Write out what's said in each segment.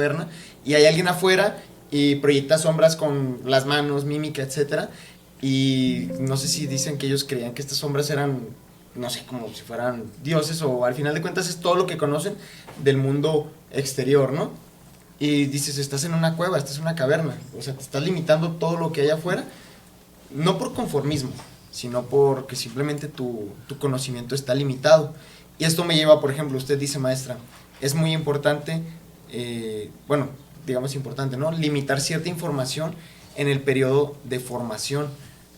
caverna y hay alguien afuera y proyecta sombras con las manos, mímica, etcétera. Y no sé si dicen que ellos creían que estas sombras eran, no sé, como si fueran dioses, o al final de cuentas es todo lo que conocen del mundo exterior, ¿no? Y dices, estás en una cueva, estás en una caverna, o sea, te estás limitando todo lo que hay afuera, no por conformismo, sino porque simplemente tu conocimiento está limitado. Y esto me lleva, por ejemplo, usted dice, maestra, es muy importante, bueno, digamos importante, ¿no? Limitar cierta información en el periodo de formación.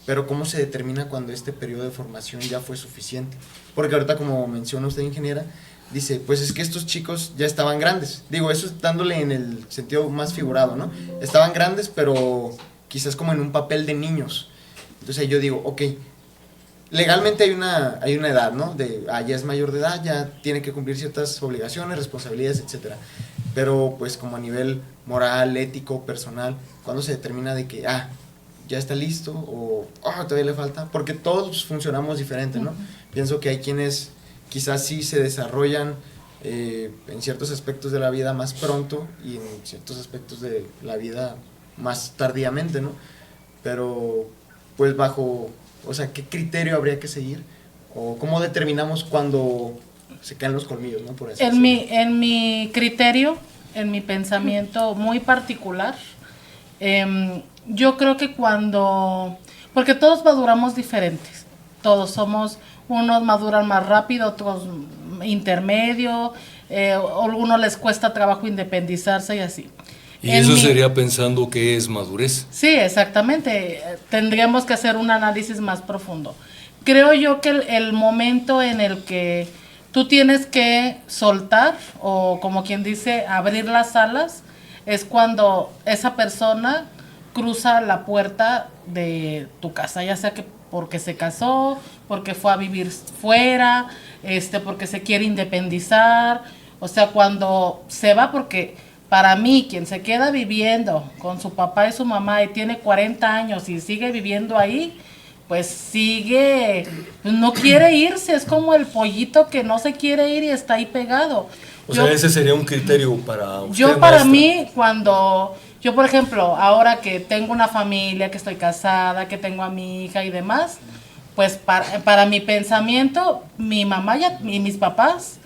Pero ¿cómo se determina cuando este periodo de formación ya fue suficiente? Porque ahorita, como menciona usted, ingeniera, dice, pues es que estos chicos ya estaban grandes. Digo, eso es dándole en el sentido más figurado, ¿no? Estaban grandes, pero quizás como en un papel de niños. Entonces yo digo, ok, legalmente hay una edad, ¿no? Ya es mayor de edad, ya tiene que cumplir ciertas obligaciones, responsabilidades, etcétera. Pero pues como a nivel moral, ético, personal, ¿cuándo se determina de que, ya está listo o todavía le falta? Porque todos funcionamos diferente, ¿no? Pienso que hay quienes quizás sí se desarrollan en ciertos aspectos de la vida más pronto y en ciertos aspectos de la vida más tardíamente, ¿no? Pero pues o sea, ¿qué criterio habría que seguir? ¿O cómo determinamos cuando se caen los colmillos, ¿no? Por así decirlo. En mi criterio, en mi pensamiento muy particular, yo creo que porque todos maduramos diferentes, unos maduran más rápido, otros intermedio, a algunos les cuesta trabajo independizarse y así. Y eso sería pensando qué es madurez. Sí, exactamente, tendríamos que hacer un análisis más profundo. Creo yo que el momento en el que tú tienes que soltar, o como quien dice, abrir las alas, es cuando esa persona cruza la puerta de tu casa, ya sea que porque se casó, porque fue a vivir fuera, porque se quiere independizar, o sea, cuando se va, porque para mí, quien se queda viviendo con su papá y su mamá y tiene 40 años y sigue viviendo ahí, pues sigue, no quiere irse, es como el pollito que no se quiere ir y está ahí pegado. O sea, ese sería un criterio para usted, Yo para maestra. mí, yo por ejemplo, ahora que tengo una familia, que estoy casada, que tengo a mi hija y demás, pues para mi pensamiento, mi mamá y mis papás,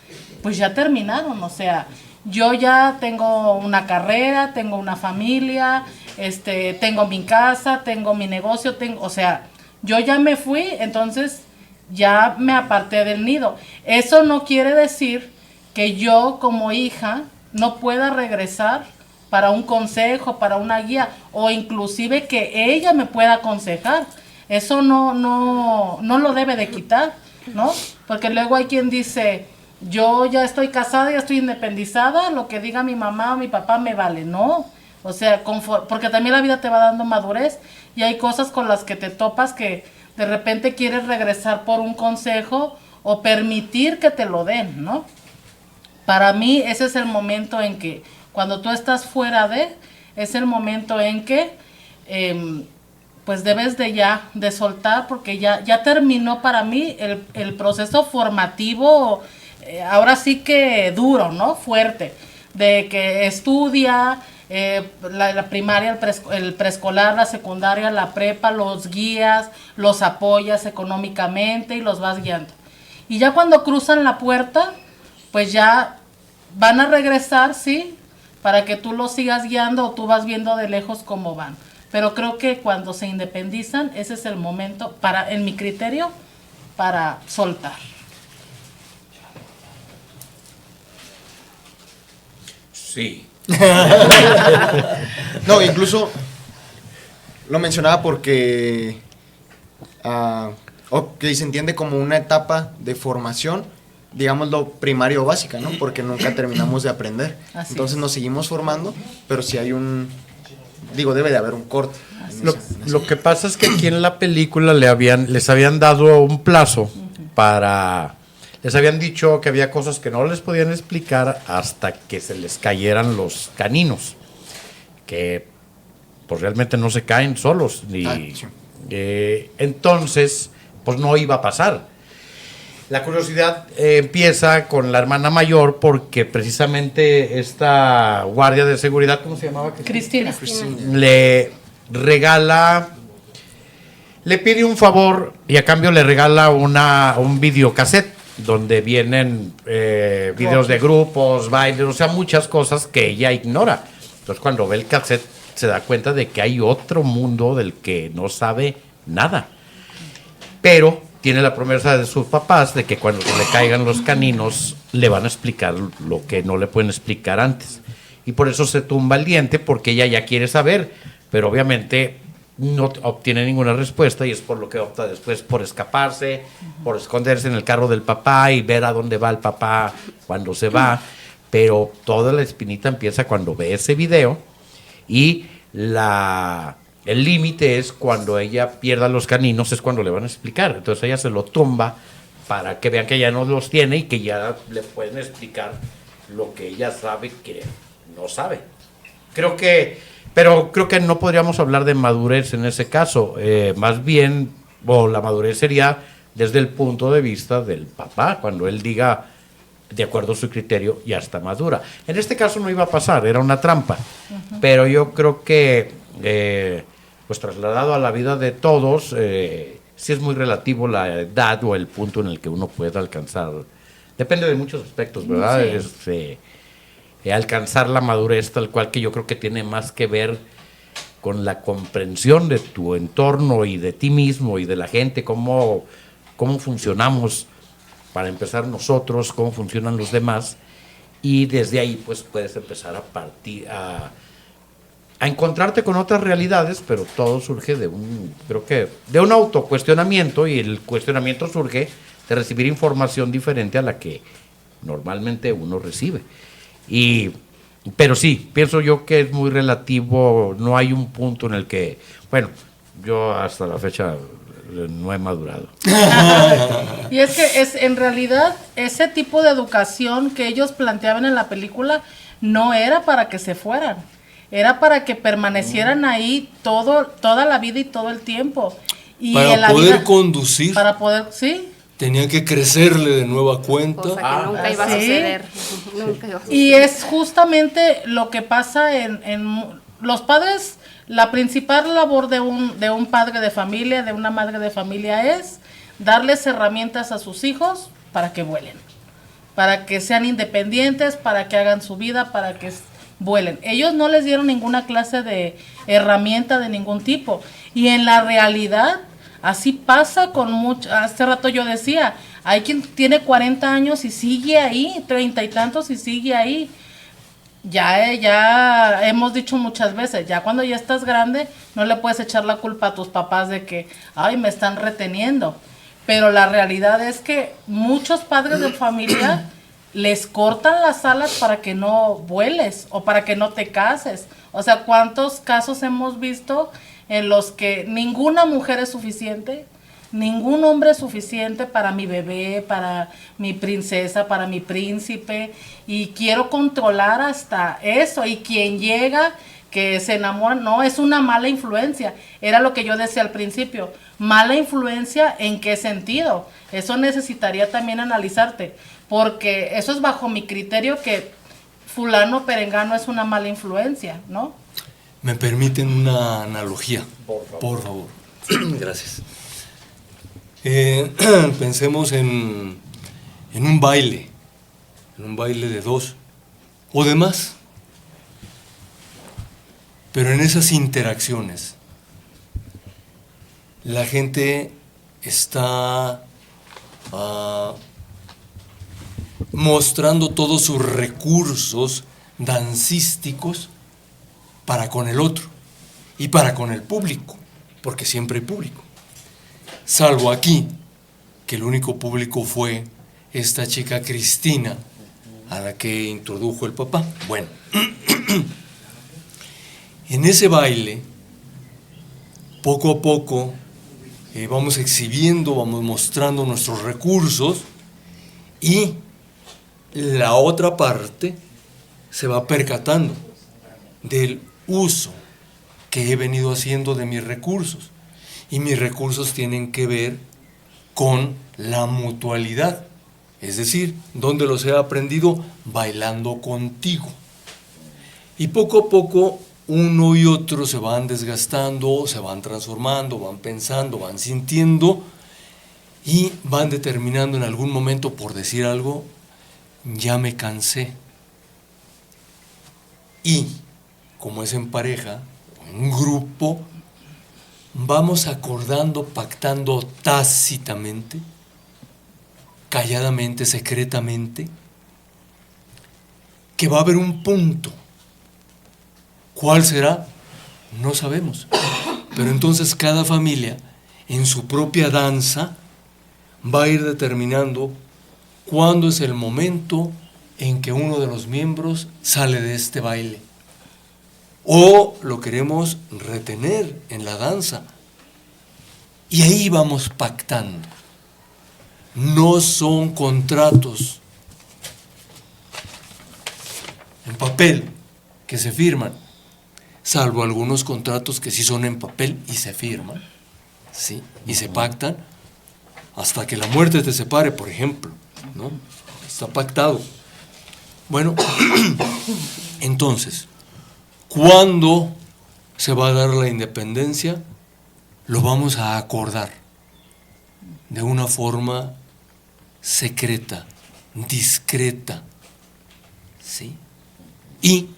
pues ya terminaron, o sea, yo ya tengo una carrera, tengo una familia, tengo mi casa, tengo mi negocio, o sea, yo ya me fui, entonces ya me aparté del nido. Eso no quiere decir que yo como hija no pueda regresar para un consejo, para una guía, o inclusive que ella me pueda aconsejar. Eso no lo debe de quitar, ¿no? Porque luego hay quien dice, yo ya estoy casada, ya estoy independizada, lo que diga mi mamá o mi papá me vale. No, o sea, porque también la vida te va dando madurez y hay cosas con las que te topas que de repente quieres regresar por un consejo o permitir que te lo den, ¿no? Para mí ese es el momento en que, cuando tú estás fuera es el momento en que pues debes de soltar, porque ya terminó para mí el proceso formativo, ahora sí que duro, ¿no? Fuerte, de que estudia la primaria, el preescolar, la secundaria, la prepa, los guías, los apoyas económicamente y los vas guiando. Y ya cuando cruzan la puerta, pues ya van a regresar, sí, para que tú los sigas guiando o tú vas viendo de lejos cómo van. Pero creo que cuando se independizan, ese es el momento, en mi criterio, para soltar. Sí. No, incluso lo mencionaba porque se entiende como una etapa de formación, digámoslo, primaria o básica, ¿no? Porque nunca terminamos de aprender. Entonces nos seguimos formando, pero si hay debe de haber un corte. Lo que pasa es que aquí en la película les habían dado un plazo les habían dicho que había cosas que no les podían explicar hasta que se les cayeran los caninos, que pues realmente no se caen solos. Entonces, pues no iba a pasar. La curiosidad empieza con la hermana mayor porque precisamente esta guardia de seguridad, ¿cómo se llamaba? Cristina. Le regala, le pide un favor y a cambio le regala un videocassette donde vienen videos de grupos, bailes, o sea, muchas cosas que ella ignora. Entonces cuando ve el cassette se da cuenta de que hay otro mundo del que no sabe nada. Pero tiene la promesa de sus papás de que cuando se le caigan los caninos le van a explicar lo que no le pueden explicar antes. Y por eso se tumba el diente, porque ella ya quiere saber, pero obviamente no obtiene ninguna respuesta y es por lo que opta después por escaparse, por esconderse en el carro del papá y ver a dónde va el papá cuando se va. Pero toda la espinita empieza cuando ve ese video y el límite es cuando ella pierda los caninos, es cuando le van a explicar. Entonces ella se lo tumba para que vean que ya no los tiene y que ya le pueden explicar lo que ella sabe que no sabe. Pero creo que no podríamos hablar de madurez en ese caso. Más bien, la madurez sería desde el punto de vista del papá, cuando él diga, de acuerdo a su criterio, ya está madura. En este caso no iba a pasar, era una trampa. Pero yo creo que pues trasladado a la vida de todos, sí es muy relativo la edad o el punto en el que uno puede alcanzar. Depende de muchos aspectos, ¿verdad? Sí. Alcanzar la madurez tal cual, que yo creo que tiene más que ver con la comprensión de tu entorno y de ti mismo y de la gente, cómo funcionamos para empezar nosotros, cómo funcionan los demás, y desde ahí pues puedes empezar a encontrarte con otras realidades, pero todo surge de un autocuestionamiento, y el cuestionamiento surge de recibir información diferente a la que normalmente uno recibe. Pero sí, pienso yo que es muy relativo, no hay un punto en el que, bueno, yo hasta la fecha no he madurado. Y es que en realidad ese tipo de educación que ellos planteaban en la película no era para que se fueran. Era para que permanecieran ahí toda la vida y todo el tiempo. Y para en la poder vida, conducir, sí. tenía que crecerle de nueva cuenta. Cosa que nunca iba a suceder. Nunca iba a suceder. Y es justamente lo que pasa en los padres. La principal labor de un padre de familia, de una madre de familia, es darles herramientas a sus hijos para que vuelen, para que sean independientes, para que hagan su vida, para que vuelen. Ellos no les dieron ninguna clase de herramienta de ningún tipo. Y en la realidad, así pasa con mucho. Hace rato yo decía, hay quien tiene 40 años y sigue ahí, 30 y tantos y sigue ahí. Ya hemos dicho muchas veces, ya cuando ya estás grande, no le puedes echar la culpa a tus papás de que, ay, me están reteniendo. Pero la realidad es que muchos padres de familia les cortan las alas para que no vueles o para que no te cases. O sea, ¿cuántos casos hemos visto en los que ninguna mujer es suficiente? Ningún hombre es suficiente para mi bebé, para mi princesa, para mi príncipe, y quiero controlar hasta eso. Y quien llega, que se enamora, no, es una mala influencia. Era lo que yo decía al principio. Mala influencia, ¿en qué sentido? Eso necesitaría también analizarte, porque eso es bajo mi criterio, que fulano perengano es una mala influencia, ¿no? ¿Me permiten una analogía? Por favor. Gracias. Pensemos en un baile de dos o de más, pero en esas interacciones la gente está mostrando todos sus recursos dancísticos para con el otro y para con el público, porque siempre hay público. Salvo aquí, que el único público fue esta chica Cristina, a la que introdujo el papá. Bueno, en ese baile, poco a poco, vamos exhibiendo, vamos mostrando nuestros recursos, y la otra parte se va percatando del uso que he venido haciendo de mis recursos. Y mis recursos tienen que ver con la mutualidad. Es decir, ¿dónde los he aprendido? Bailando contigo. Y poco a poco uno y otro se van desgastando, se van transformando, van pensando, van sintiendo y van determinando en algún momento, por decir algo, ya me cansé. Y como es en pareja, en grupo, vamos acordando, pactando tácitamente, calladamente, secretamente, que va a haber un punto. ¿Cuál será? No sabemos. Pero entonces cada familia, en su propia danza, va a ir determinando cuándo es el momento en que uno de los miembros sale de este baile. O lo queremos retener en la danza. Y ahí vamos pactando. No son contratos en papel que se firman, salvo algunos contratos que sí son en papel y se firman, ¿sí? Y se pactan hasta que la muerte te separe, por ejemplo, ¿no? Está pactado. Bueno, entonces, ¿cuándo se va a dar la independencia? Lo vamos a acordar de una forma secreta, discreta, ¿sí? Y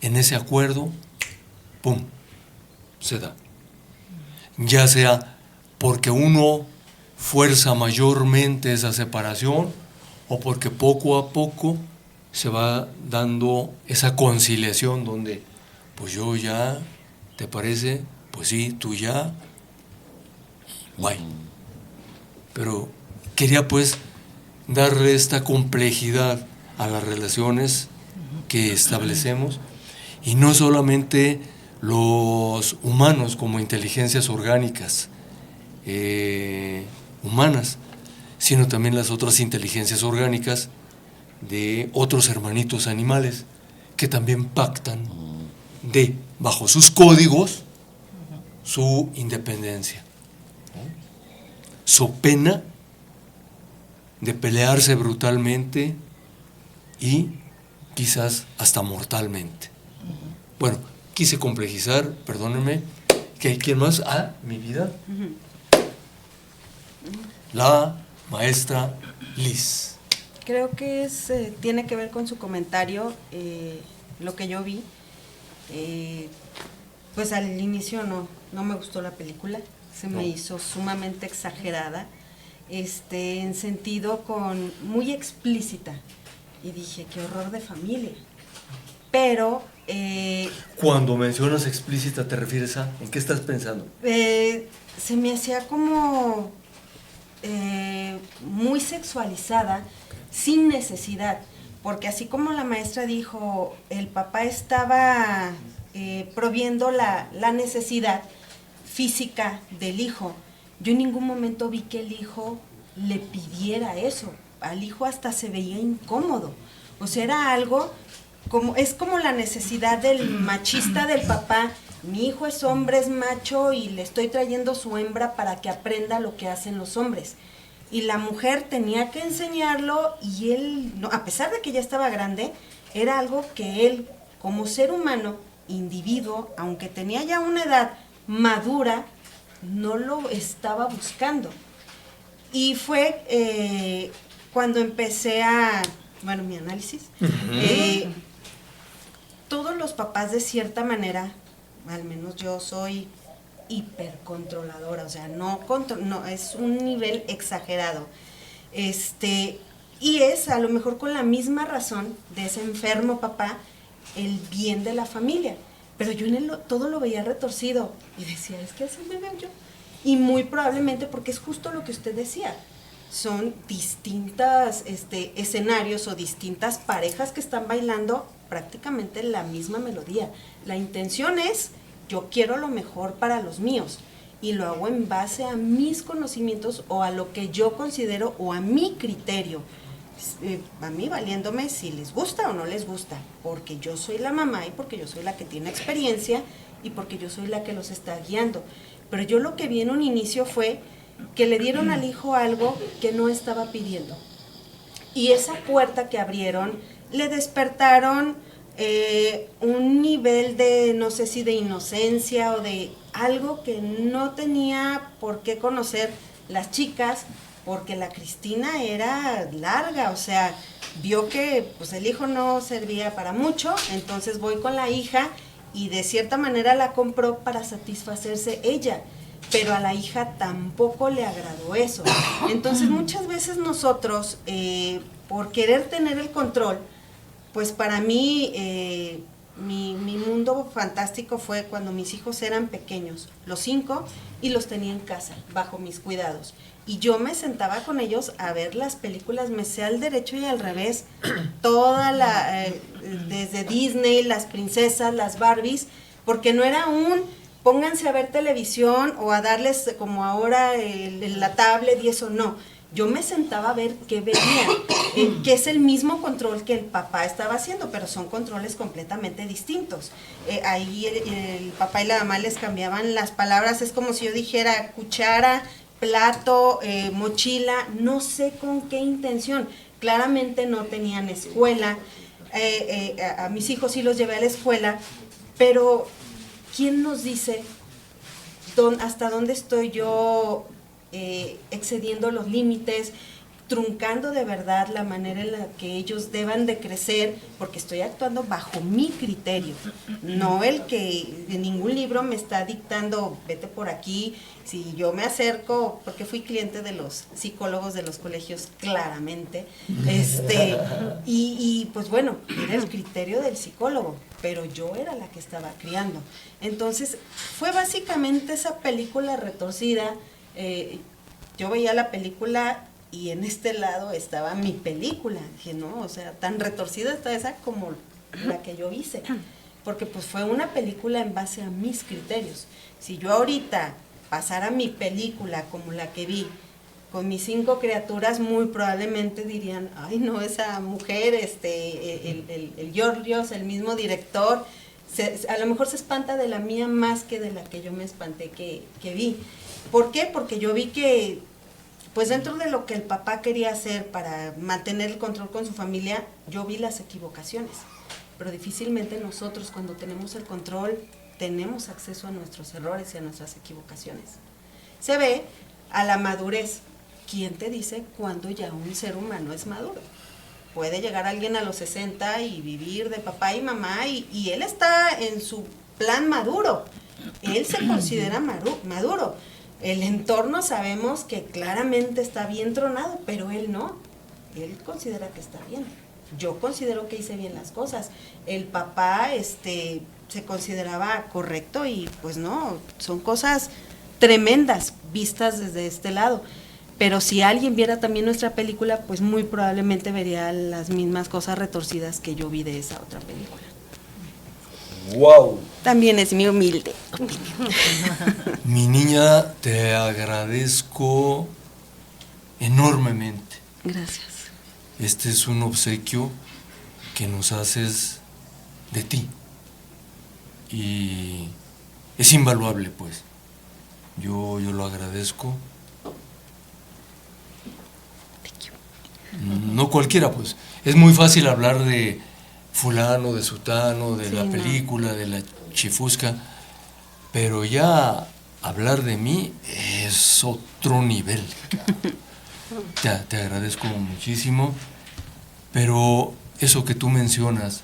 en ese acuerdo, ¡pum!, se da. Ya sea porque uno fuerza mayormente esa separación o porque poco a poco se va dando esa conciliación donde, pues yo ya, ¿te parece? Pues sí, tú ya, bye. Pero quería pues darle esta complejidad a las relaciones que establecemos, y no solamente los humanos como inteligencias orgánicas humanas, sino también las otras inteligencias orgánicas de otros hermanitos animales que también pactan de, bajo sus códigos, su independencia, so pena de pelearse brutalmente y quizás hasta mortalmente. Bueno, quise complejizar, perdónenme, que hay quien más. Ah, mi vida. La maestra Liz. Creo que tiene que ver con su comentario, lo que yo vi. Pues al inicio no me gustó la película, se me hizo sumamente exagerada, en sentido muy explícita, y dije, qué horror de familia. Pero Cuando mencionas explícita, ¿te refieres a? ¿En qué estás pensando? se me hacía como muy sexualizada, sin necesidad, porque así como la maestra dijo, el papá estaba proviendo la necesidad física del hijo. Yo en ningún momento vi que el hijo le pidiera eso. Al hijo hasta se veía incómodo. O sea, era algo es como la necesidad del machista del papá. Mi hijo es hombre, es macho, y le estoy trayendo su hembra para que aprenda lo que hacen los hombres. Y la mujer tenía que enseñarlo, y él, no, a pesar de que ya estaba grande, era algo que él, como ser humano, individuo, aunque tenía ya una edad madura, no lo estaba buscando. Y fue cuando empecé mi análisis, todos los papás de cierta manera, al menos yo soy hipercontroladora, o sea, no es un nivel exagerado, y es a lo mejor con la misma razón de ese enfermo papá, el bien de la familia, pero yo todo lo veía retorcido, y decía, es que así me veo yo, y muy probablemente porque es justo lo que usted decía, son distintas escenarios o distintas parejas que están bailando prácticamente la misma melodía. La intención es, yo quiero lo mejor para los míos, y lo hago en base a mis conocimientos o a lo que yo considero o a mi criterio. A mí valiéndome si les gusta o no les gusta, porque yo soy la mamá y porque yo soy la que tiene experiencia y porque yo soy la que los está guiando. Pero yo lo que vi en un inicio fue que le dieron al hijo algo que no estaba pidiendo. Y esa puerta que abrieron le despertaron un nivel de, no sé si de inocencia o de algo que no tenía por qué conocer las chicas, porque la Cristina era larga, o sea, vio que pues el hijo no servía para mucho, entonces voy con la hija y de cierta manera la compró para satisfacerse ella, pero a la hija tampoco le agradó eso. Entonces muchas veces nosotros, por querer tener el control, pues para mí, mi mundo fantástico fue cuando mis hijos eran pequeños, los 5, y los tenía en casa, bajo mis cuidados. Y yo me sentaba con ellos a ver las películas, me sé al derecho y al revés, desde Disney, las princesas, las Barbies, porque no era pónganse a ver televisión o a darles como ahora la tablet y eso, no. Yo me sentaba a ver qué veían, que es el mismo control que el papá estaba haciendo, pero son controles completamente distintos. Ahí el papá y la mamá les cambiaban las palabras, es como si yo dijera cuchara, plato, mochila, no sé con qué intención. Claramente no tenían escuela, a mis hijos sí los llevé a la escuela, pero ¿quién nos dice hasta dónde estoy yo excediendo los límites, truncando de verdad la manera en la que ellos deban de crecer, porque estoy actuando bajo mi criterio, no el que en ningún libro me está dictando, vete por aquí? Si yo me acerco, porque fui cliente de los psicólogos de los colegios, claramente, y pues bueno, era el criterio del psicólogo, pero yo era la que estaba criando. Entonces, fue básicamente esa película retorcida. Yo veía la película y en este lado estaba mi película. Dije, no, o sea, tan retorcida está esa como la que yo hice. Porque pues fue una película en base a mis criterios. Si yo ahorita pasara mi película como la que vi, con mis 5 criaturas, muy probablemente dirían, ay no, esa mujer, el Giorgios, el mismo director, a lo mejor se espanta de la mía más que de la que yo me espanté que vi. ¿Por qué? Porque yo vi que, pues dentro de lo que el papá quería hacer para mantener el control con su familia, yo vi las equivocaciones. Pero difícilmente nosotros, cuando tenemos el control, tenemos acceso a nuestros errores y a nuestras equivocaciones. Se ve a la madurez. ¿Quién te dice cuándo ya un ser humano es maduro? Puede llegar alguien a los 60 y vivir de papá y mamá y él está en su plan maduro. Él se considera maduro. El entorno sabemos que claramente está bien tronado, pero él no. Él considera que está bien. Yo considero que hice bien las cosas. El papá se consideraba correcto y pues no, son cosas tremendas vistas desde este lado. Pero si alguien viera también nuestra película, pues muy probablemente vería las mismas cosas retorcidas que yo vi de esa otra película. ¡Wow! También es mi humilde opinión. Mi niña, te agradezco enormemente. Gracias. Este es un obsequio que nos haces de ti. Y es invaluable, pues. Yo lo agradezco. No cualquiera, pues. Es muy fácil hablar de fulano, de sutano, de la película, de la chifusca, pero ya hablar de mí es otro nivel. Te agradezco muchísimo, pero eso que tú mencionas,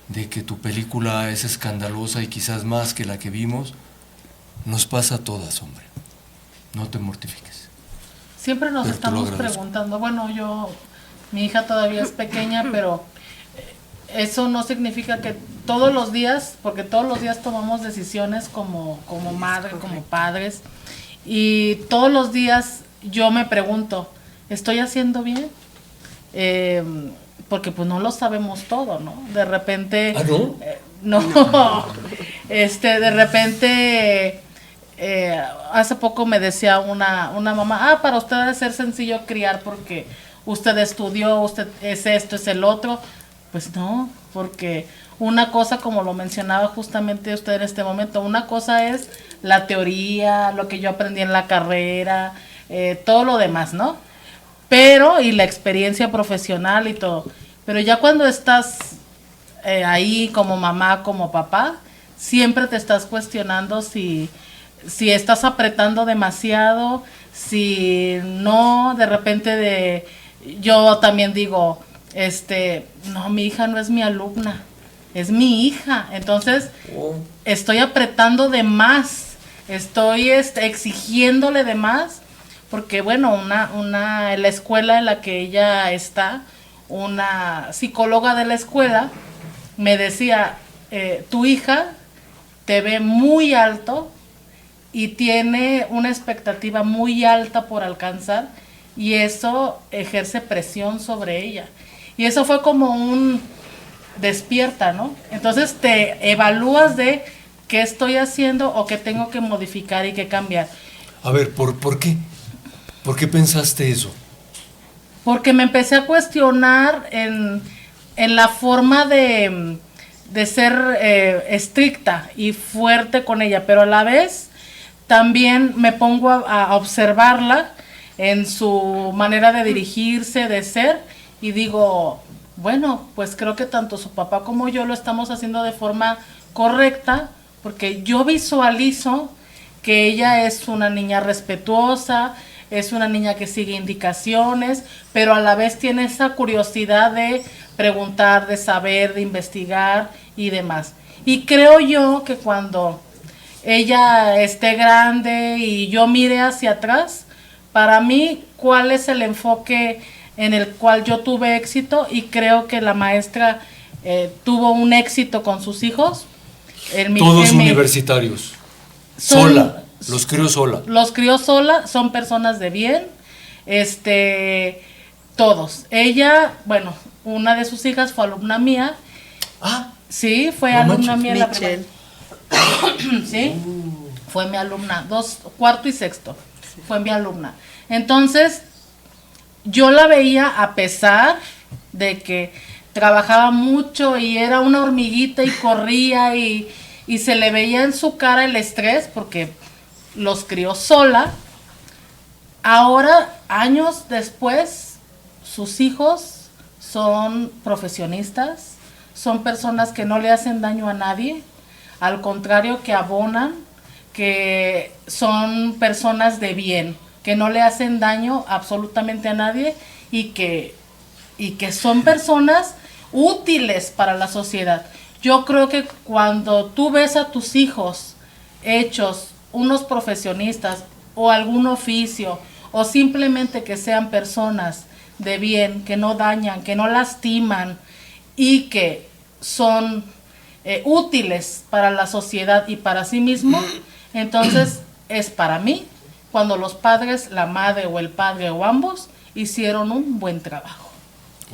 de que tu película es escandalosa y quizás más que la que vimos, nos pasa a todas, hombre. No te mortifiques. Siempre nos Pero estamos preguntando, bueno, mi hija todavía es pequeña, pero eso no significa que todos los días, porque todos los días tomamos decisiones como madre, como padres, y todos los días yo me pregunto, ¿estoy haciendo bien? Porque pues no lo sabemos todo, ¿no? De repente... ¿Ah, no? No, de repente... hace poco me decía una mamá, para usted debe ser sencillo criar porque usted estudió, usted es esto, es el otro. Pues no, porque una cosa, como lo mencionaba justamente usted en este momento, una cosa es la teoría, lo que yo aprendí en la carrera, todo lo demás, ¿no? Pero, y la experiencia profesional y todo. Pero ya cuando estás ahí como mamá, como papá, siempre te estás cuestionando si estás apretando demasiado, si no, de repente yo también digo, no, mi hija no es mi alumna, es mi hija, entonces estoy apretando de más, estoy exigiéndole de más, porque bueno, en la escuela en la que ella está, una psicóloga de la escuela me decía, tu hija te ve muy alto y tiene una expectativa muy alta por alcanzar y eso ejerce presión sobre ella. Y eso fue como un despierta, ¿no? Entonces te evalúas de qué estoy haciendo o qué tengo que modificar y qué cambiar. A ver, ¿por qué? ¿Por qué pensaste eso? Porque me empecé a cuestionar en la forma de ser estricta y fuerte con ella, pero a la vez también me pongo a observarla en su manera de dirigirse, de ser, y digo, bueno, pues creo que tanto su papá como yo lo estamos haciendo de forma correcta, porque yo visualizo que ella es una niña respetuosa, es una niña que sigue indicaciones, pero a la vez tiene esa curiosidad de preguntar, de saber, de investigar y demás. Y creo yo que cuando ella esté grande y yo mire hacia atrás, para mí, ¿cuál es el enfoque en el cual yo tuve éxito? Y creo que la maestra tuvo un éxito con sus hijos. Todos universitarios. Sola. Los crió sola. Los crió sola, son personas de bien. Todos. Ella, bueno, una de sus hijas fue alumna mía. Ah. Sí, fue alumna mía en la primaria. Sí, fue mi alumna, cuarto y sexto, fue mi alumna. Entonces, yo la veía a pesar de que trabajaba mucho y era una hormiguita y corría y se le veía en su cara el estrés porque los crió sola. Ahora, años después, sus hijos son profesionistas, son personas que no le hacen daño a nadie, al contrario, que abonan, que son personas de bien, que no le hacen daño absolutamente a nadie y que son personas útiles para la sociedad. Yo creo que cuando tú ves a tus hijos hechos unos profesionistas o algún oficio o simplemente que sean personas de bien, que no dañan, que no lastiman y que son útiles para la sociedad y para sí mismo, entonces es para mí cuando los padres, la madre o el padre o ambos hicieron un buen trabajo.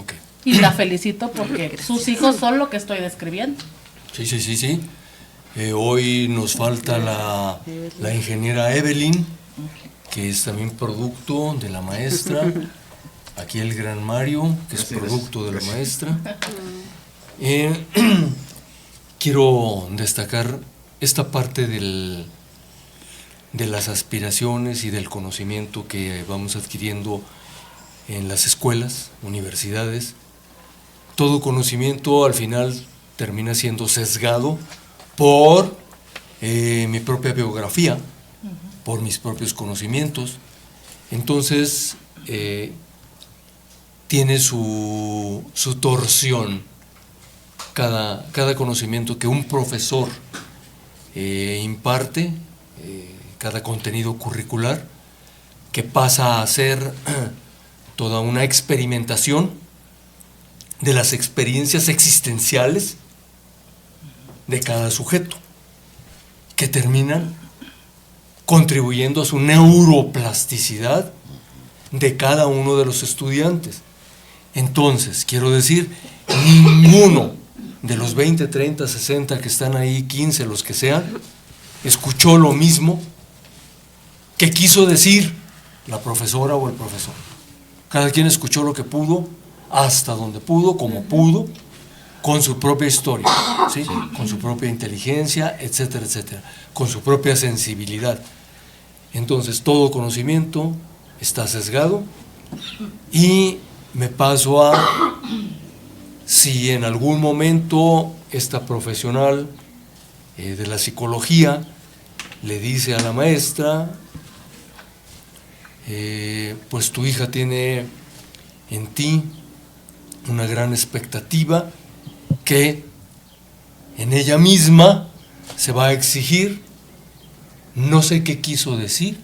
Okay. Y la felicito porque sus hijos son lo que estoy describiendo. Sí. Hoy nos falta la ingeniera Evelyn, que es también producto de la maestra. Aquí el gran Mario, que es producto de la maestra. Quiero destacar esta parte de las aspiraciones y del conocimiento que vamos adquiriendo en las escuelas, universidades. Todo conocimiento al final termina siendo sesgado por mi propia biografía, por mis propios conocimientos. Entonces, tiene su torsión cada conocimiento que un profesor imparte, cada contenido curricular, que pasa a ser toda una experimentación de las experiencias existenciales de cada sujeto, que terminan contribuyendo a su neuroplasticidad de cada uno de los estudiantes. Entonces, quiero decir, ninguno de los 20, 30, 60 que están ahí, 15, los que sean, escuchó lo mismo que quiso decir la profesora o el profesor. Cada quien escuchó lo que pudo, hasta donde pudo, como pudo, con su propia historia, ¿sí? Con su propia inteligencia, etcétera, etcétera, con su propia sensibilidad. Entonces, todo conocimiento está sesgado, y me paso a, si en algún momento esta profesional de la psicología le dice a la maestra, pues tu hija tiene en ti una gran expectativa que en ella misma se va a exigir, no sé qué quiso decir.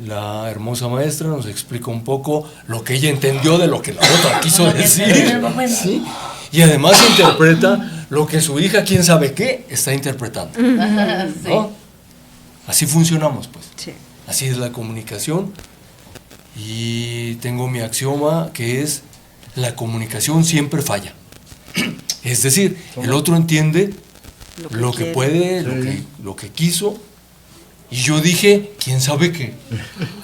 La hermosa maestra nos explica un poco lo que ella entendió de lo que la otra quiso decir, ¿sí? Y además interpreta lo que su hija, quién sabe qué, está interpretando, ¿no? Así funcionamos, pues. Sí. Así es la comunicación. Y tengo mi axioma, que es: la comunicación siempre falla. Es decir, el otro entiende lo que puede, lo que quiso, y yo dije, quién sabe qué.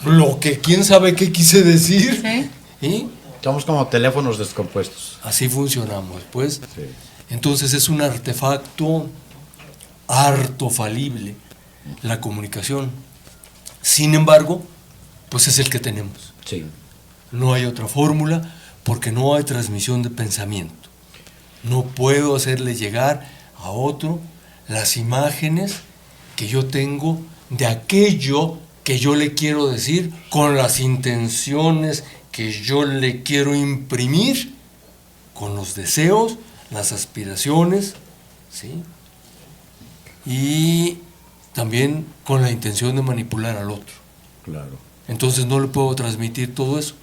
Lo que quién sabe qué quise decir. Sí. ¿Y? Somos como teléfonos descompuestos. Así funcionamos, pues. Sí. Entonces es un artefacto harto falible, la comunicación. Sin embargo, pues es el que tenemos. Sí. No hay otra fórmula, porque no hay transmisión de pensamiento. No puedo hacerle llegar a otro las imágenes que yo tengo de aquello que yo le quiero decir, con las intenciones que yo le quiero imprimir, con los deseos, las aspiraciones, ¿sí? Y también con la intención de manipular al otro. Claro. Entonces no le puedo transmitir todo eso.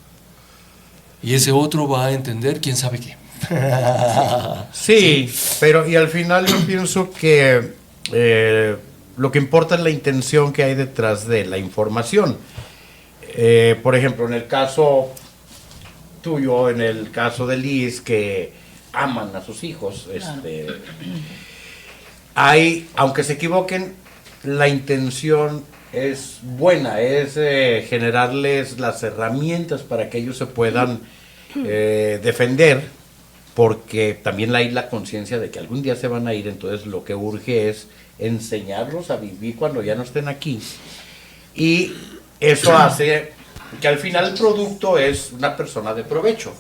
Y ese otro va a entender quién sabe qué. Sí, pero y al final yo pienso que lo que importa es la intención que hay detrás de la información. Por ejemplo, en el caso tuyo, en el caso de Liz, que aman a sus hijos, hay, aunque se equivoquen, la intención es buena, es generarles las herramientas para que ellos se puedan defender, porque también hay la conciencia de que algún día se van a ir. Entonces lo que urge es enseñarlos a vivir cuando ya no estén aquí, y eso hace que al final el producto es una persona de provecho.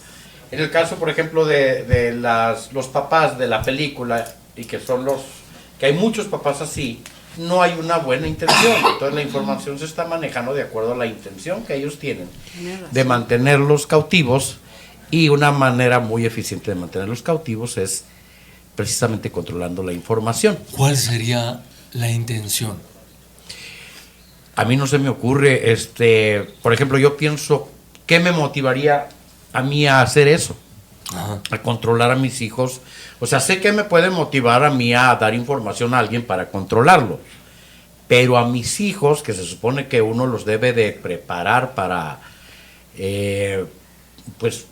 En el caso, por ejemplo, de los papás de la película, y que son que hay muchos papás así, no hay una buena intención. Entonces la información se está manejando de acuerdo a la intención que ellos tienen de mantenerlos cautivos, y una manera muy eficiente de mantenerlos cautivos es precisamente controlando la información. ¿Cuál sería la intención? A mí no se me ocurre, por ejemplo, yo pienso, ¿qué me motivaría a mí a hacer eso? Ajá. A controlar a mis hijos. O sea, sé que me puede motivar a mí a dar información a alguien para controlarlo, pero a mis hijos, que se supone que uno los debe de preparar para, pues,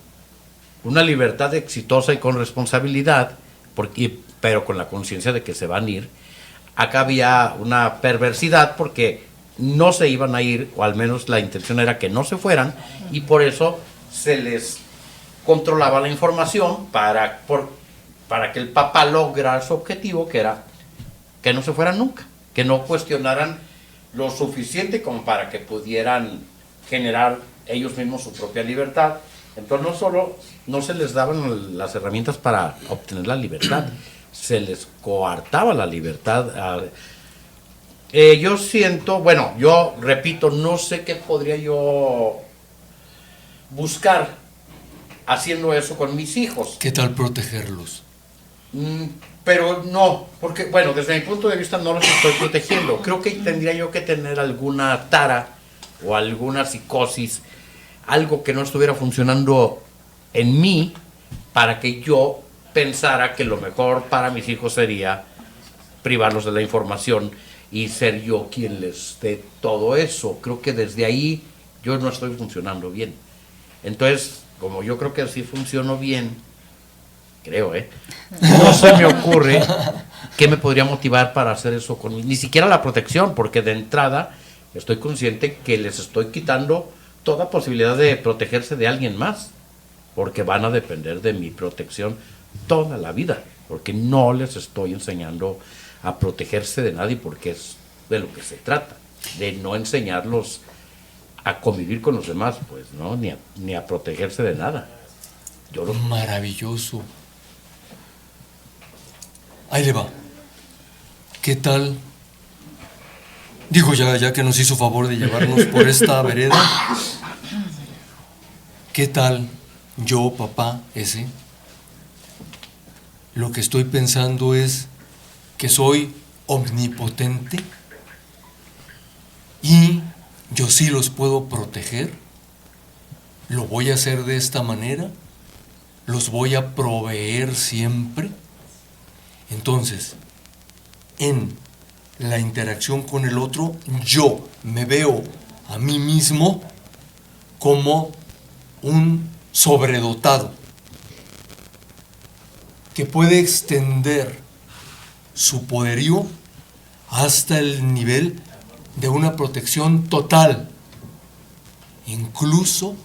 una libertad exitosa y con responsabilidad, pero con la conciencia de que se van a ir. Acá había una perversidad, porque no se iban a ir, o al menos la intención era que no se fueran, y por eso se les controlaba la información para que el papá lograra su objetivo, que era que no se fueran nunca, que no cuestionaran lo suficiente como para que pudieran generar ellos mismos su propia libertad. Entonces no solo no se les daban las herramientas para obtener la libertad, se les coartaba la libertad. Yo siento, bueno, yo repito, no sé qué podría yo buscar haciendo eso con mis hijos. ¿Qué tal protegerlos? Pero no, porque, bueno, desde mi punto de vista no los estoy protegiendo. Creo que tendría yo que tener alguna tara o alguna psicosis, algo que no estuviera funcionando en mí, para que yo pensara que lo mejor para mis hijos sería privarlos de la información y ser yo quien les dé todo eso. Creo que desde ahí yo no estoy funcionando bien. Entonces, como yo creo que así funciono bien, creo, no se me ocurre qué me podría motivar para hacer eso conmigo. Ni siquiera la protección, porque de entrada estoy consciente que les estoy quitando toda posibilidad de protegerse de alguien más, porque van a depender de mi protección toda la vida, porque no les estoy enseñando a protegerse de nadie, porque es de lo que se trata, de no enseñarlos a convivir con los demás, pues, ¿no? Ni a protegerse de nada. Maravilloso. Ahí le va. ¿Qué tal? Digo, ya que nos hizo favor de llevarnos por esta vereda. ¿Qué tal yo, papá, ese? Lo que estoy pensando es que soy omnipotente y yo sí los puedo proteger. Lo voy a hacer de esta manera. Los voy a proveer siempre. Entonces, en la interacción con el otro, yo me veo a mí mismo como un sobredotado que puede extender su poderío hasta el nivel de una protección total. Incluso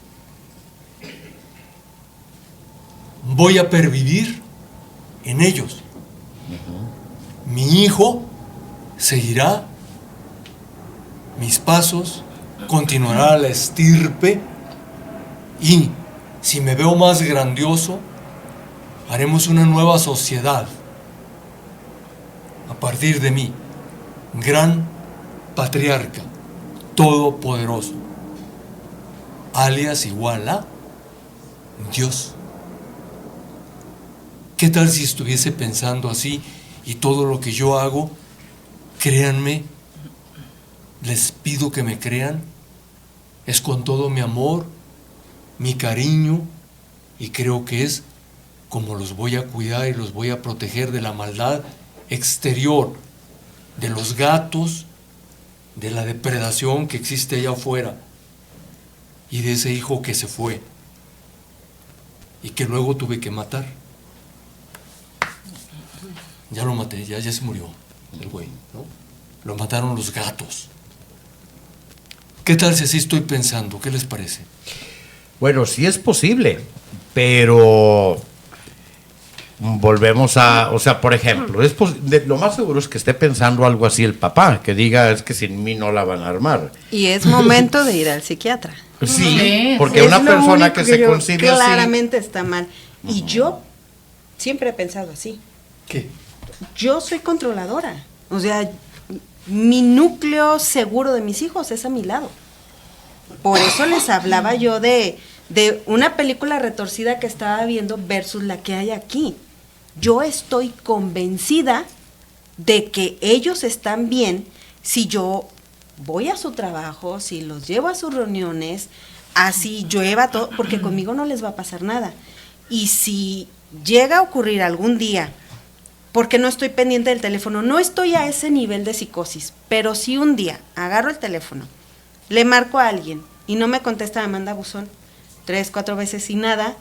voy a pervivir en ellos. Mi hijo seguirá mis pasos, continuará la estirpe y, si me veo más grandioso, haremos una nueva sociedad a partir de mí, gran patriarca, todopoderoso, alias igual a Dios. ¿Qué tal si estuviese pensando así y todo lo que yo hago, créanme, les pido que me crean, es con todo mi amor, mi cariño, y creo que es como los voy a cuidar y los voy a proteger de la maldad exterior, de los gatos, de la depredación que existe allá afuera y de ese hijo que se fue y que luego tuve que matar. Ya lo maté, ya se murió el güey, ¿no? Lo mataron los gatos. ¿Qué tal si así estoy pensando? ¿Qué les parece? Bueno, sí es posible, pero volvemos a, o sea, por ejemplo, lo más seguro es que esté pensando algo así el papá, que diga, es que sin mí no la van a armar. Y es momento de ir al psiquiatra. Sí, porque Es una lo persona único que se yo concibe así... claramente está mal. Y yo siempre he pensado así. ¿Qué? Yo soy controladora. O sea, mi núcleo seguro de mis hijos es a mi lado. Por eso les hablaba yo de una película retorcida que estaba viendo versus la que hay aquí. Yo estoy convencida de que ellos están bien si yo voy a su trabajo, si los llevo a sus reuniones, así llueva todo, porque conmigo no les va a pasar nada. Y si llega a ocurrir algún día, porque no estoy pendiente del teléfono, no estoy a ese nivel de psicosis, pero si un día agarro el teléfono, le marco a alguien y no me contesta, me manda buzón 3, 4 veces y nada,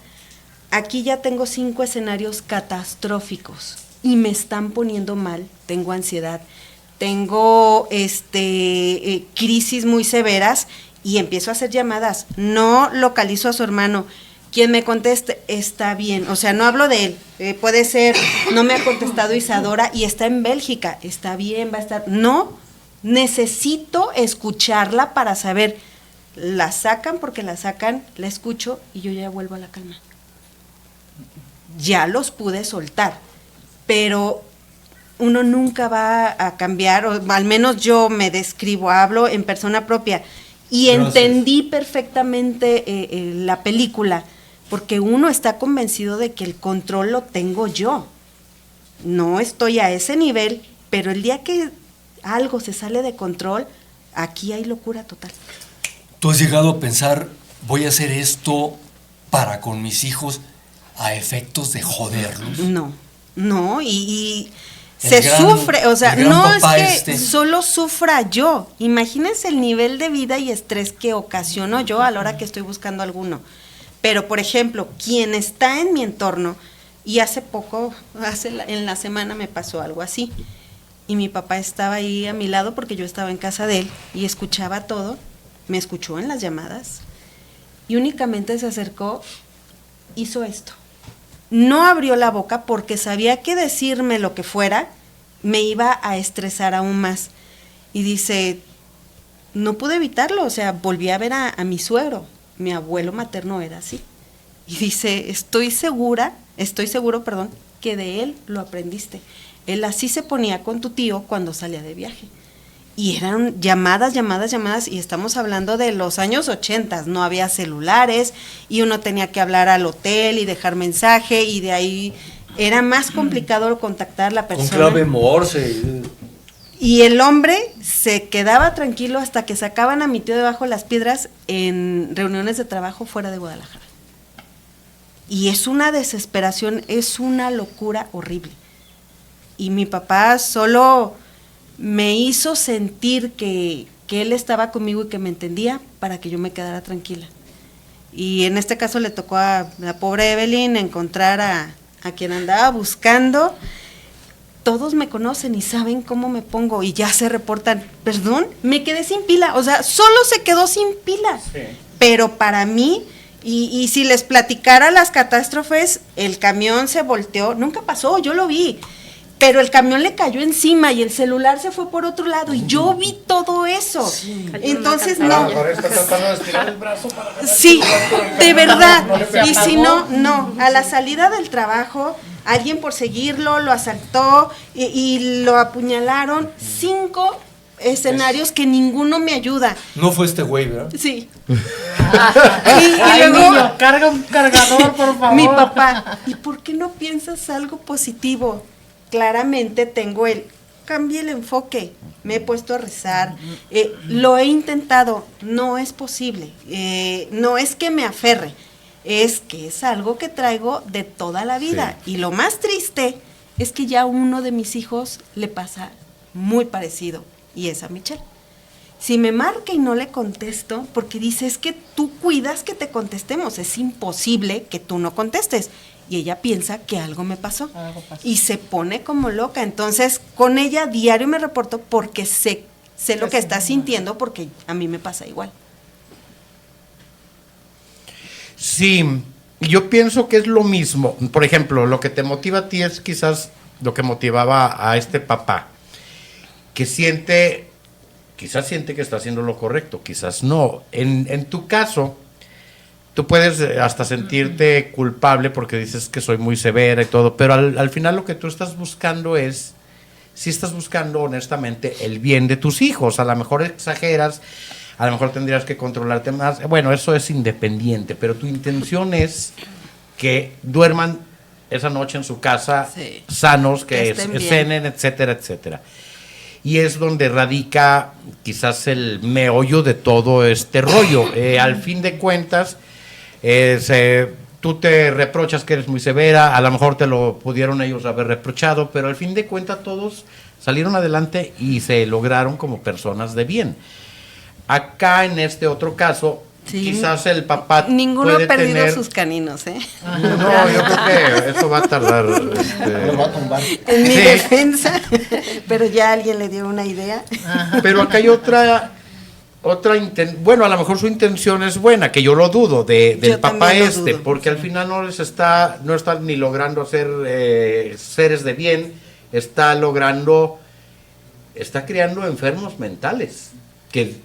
aquí ya tengo 5 escenarios catastróficos y me están poniendo mal, tengo ansiedad, tengo crisis muy severas y empiezo a hacer llamadas, no localizo a su hermano, quien me conteste está bien, o sea, no hablo de él, puede ser, no me ha contestado Isadora y está en Bélgica, está bien, va a estar, no, necesito escucharla para saber, la sacan porque la sacan, la escucho y yo ya vuelvo a la calma. Ya los pude soltar, pero uno nunca va a cambiar, o al menos yo me describo, hablo en persona propia y Gracias. Entendí perfectamente la película, porque uno está convencido de que el control lo tengo yo. No estoy a ese nivel, pero el día que algo se sale de control, aquí hay locura total. ¿Tú has llegado a pensar, voy a hacer esto para con mis hijos a efectos de joderlos? No, y El se gran- sufre, o sea, el gran no es papá que solo sufra yo. Imagínense el nivel de vida y estrés que ocasiono yo a la hora que estoy buscando alguno. Pero, por ejemplo, quien está en mi entorno, y hace poco, en la semana me pasó algo así, y mi papá estaba ahí a mi lado porque yo estaba en casa de él y escuchaba todo, me escuchó en las llamadas y únicamente se acercó, hizo esto. No abrió la boca porque sabía que decirme lo que fuera me iba a estresar aún más. Y dice, no pude evitarlo, o sea, volví a ver a mi suegro, mi abuelo materno era así. Y dice, estoy seguro, perdón, que de él lo aprendiste. Él así se ponía con tu tío cuando salía de viaje. Y eran llamadas, y estamos hablando de los años 80, no había celulares, y uno tenía que hablar al hotel y dejar mensaje, y de ahí era más complicado contactar a la persona. Con clave Morse. Y el hombre se quedaba tranquilo hasta que sacaban a mi tío debajo de las piedras en reuniones de trabajo fuera de Guadalajara. Y es una desesperación, es una locura horrible. Y mi papá solo me hizo sentir que él estaba conmigo y que me entendía para que yo me quedara tranquila. Y en este caso le tocó a la pobre Evelyn encontrar a quien andaba buscando. Todos me conocen y saben cómo me pongo y ya se reportan, perdón, me quedé sin pila, o sea, solo se quedó sin pila. Sí. Pero para mí, y si les platicara las catástrofes, el camión se volteó, nunca pasó, yo lo vi. Pero el camión le cayó encima y el celular se fue por otro lado y yo vi todo eso. Sí. Entonces no. Sí, de verdad. Y si no. A la salida del trabajo, alguien por seguirlo lo asaltó y lo apuñalaron. 5 escenarios que ninguno me ayuda. No fue este güey, ¿verdad? Sí. y luego, niño, carga un cargador, por favor. Mi papá, ¿y por qué no piensas algo positivo? Claramente cambié el enfoque, me he puesto a rezar, lo he intentado, no es posible, no es que me aferre, es que es algo que traigo de toda la vida. Sí. Y lo más triste es que ya uno de mis hijos le pasa muy parecido, y es a Michelle. Si me marca y no le contesto, porque dice, es que tú cuidas que te contestemos, es imposible que tú no contestes. Y ella piensa que algo me pasó. Y se pone como loca. Entonces, con ella diario me reporto porque sé lo que está sintiendo, porque a mí me pasa igual. Sí, yo pienso que es lo mismo. Por ejemplo, lo que te motiva a ti es quizás lo que motivaba a este papá, que quizás siente que está haciendo lo correcto, quizás no. En tu caso, tú puedes hasta sentirte culpable porque dices que soy muy severa y todo, pero al final lo que tú estás buscando es, si estás buscando honestamente el bien de tus hijos. A lo mejor exageras, a lo mejor tendrías que controlarte más. Bueno, eso es independiente, pero tu intención es que duerman esa noche en su casa, sí, sanos, que cenen, etcétera, etcétera. Y es donde radica quizás el meollo de todo este rollo. Al fin de cuentas, tú te reprochas que eres muy severa, a lo mejor te lo pudieron ellos haber reprochado, pero al fin de cuentas todos salieron adelante y se lograron como personas de bien. Acá en este otro caso, sí, quizás el papá ninguno ha perdido sus caninos, ¿eh? No, yo creo que eso va a tardar. Lo va a tumbar. En mi defensa, pero ya alguien le dio una idea. Pero acá hay bueno, a lo mejor su intención es buena, que yo lo dudo del papá dudo, porque al final no está ni logrando ser seres de bien, está creando enfermos mentales que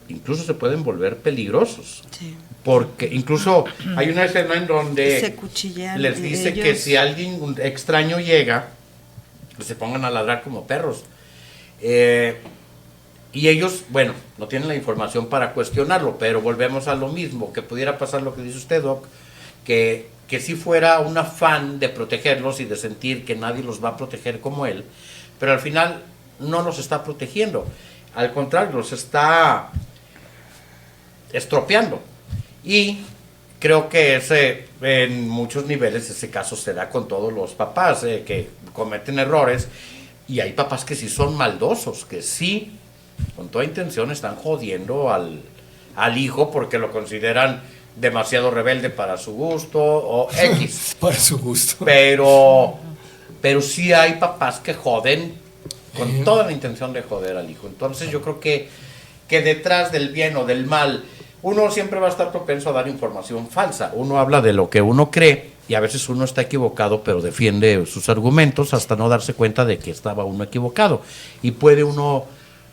incluso se pueden volver peligrosos. Sí. Porque incluso hay una escena en donde se cuchillan les dice ellos, que si alguien extraño llega, se pongan a ladrar como perros. Y ellos, bueno, no tienen la información para cuestionarlo, pero volvemos a lo mismo, que pudiera pasar lo que dice usted, Doc, que si fuera un afán de protegerlos y de sentir que nadie los va a proteger como él, pero al final no los está protegiendo, al contrario, los está estropeando. Y creo que en muchos niveles ese caso se da con todos los papás que cometen errores, y hay papás que sí son maldosos, que sí con toda intención están jodiendo al hijo porque lo consideran demasiado rebelde para su gusto o X. Para su gusto. Pero sí hay papás que joden con toda la intención de joder al hijo. Entonces yo creo que detrás del bien o del mal, uno siempre va a estar propenso a dar información falsa. Uno habla de lo que uno cree y a veces uno está equivocado, pero defiende sus argumentos hasta no darse cuenta de que estaba uno equivocado. Y puede uno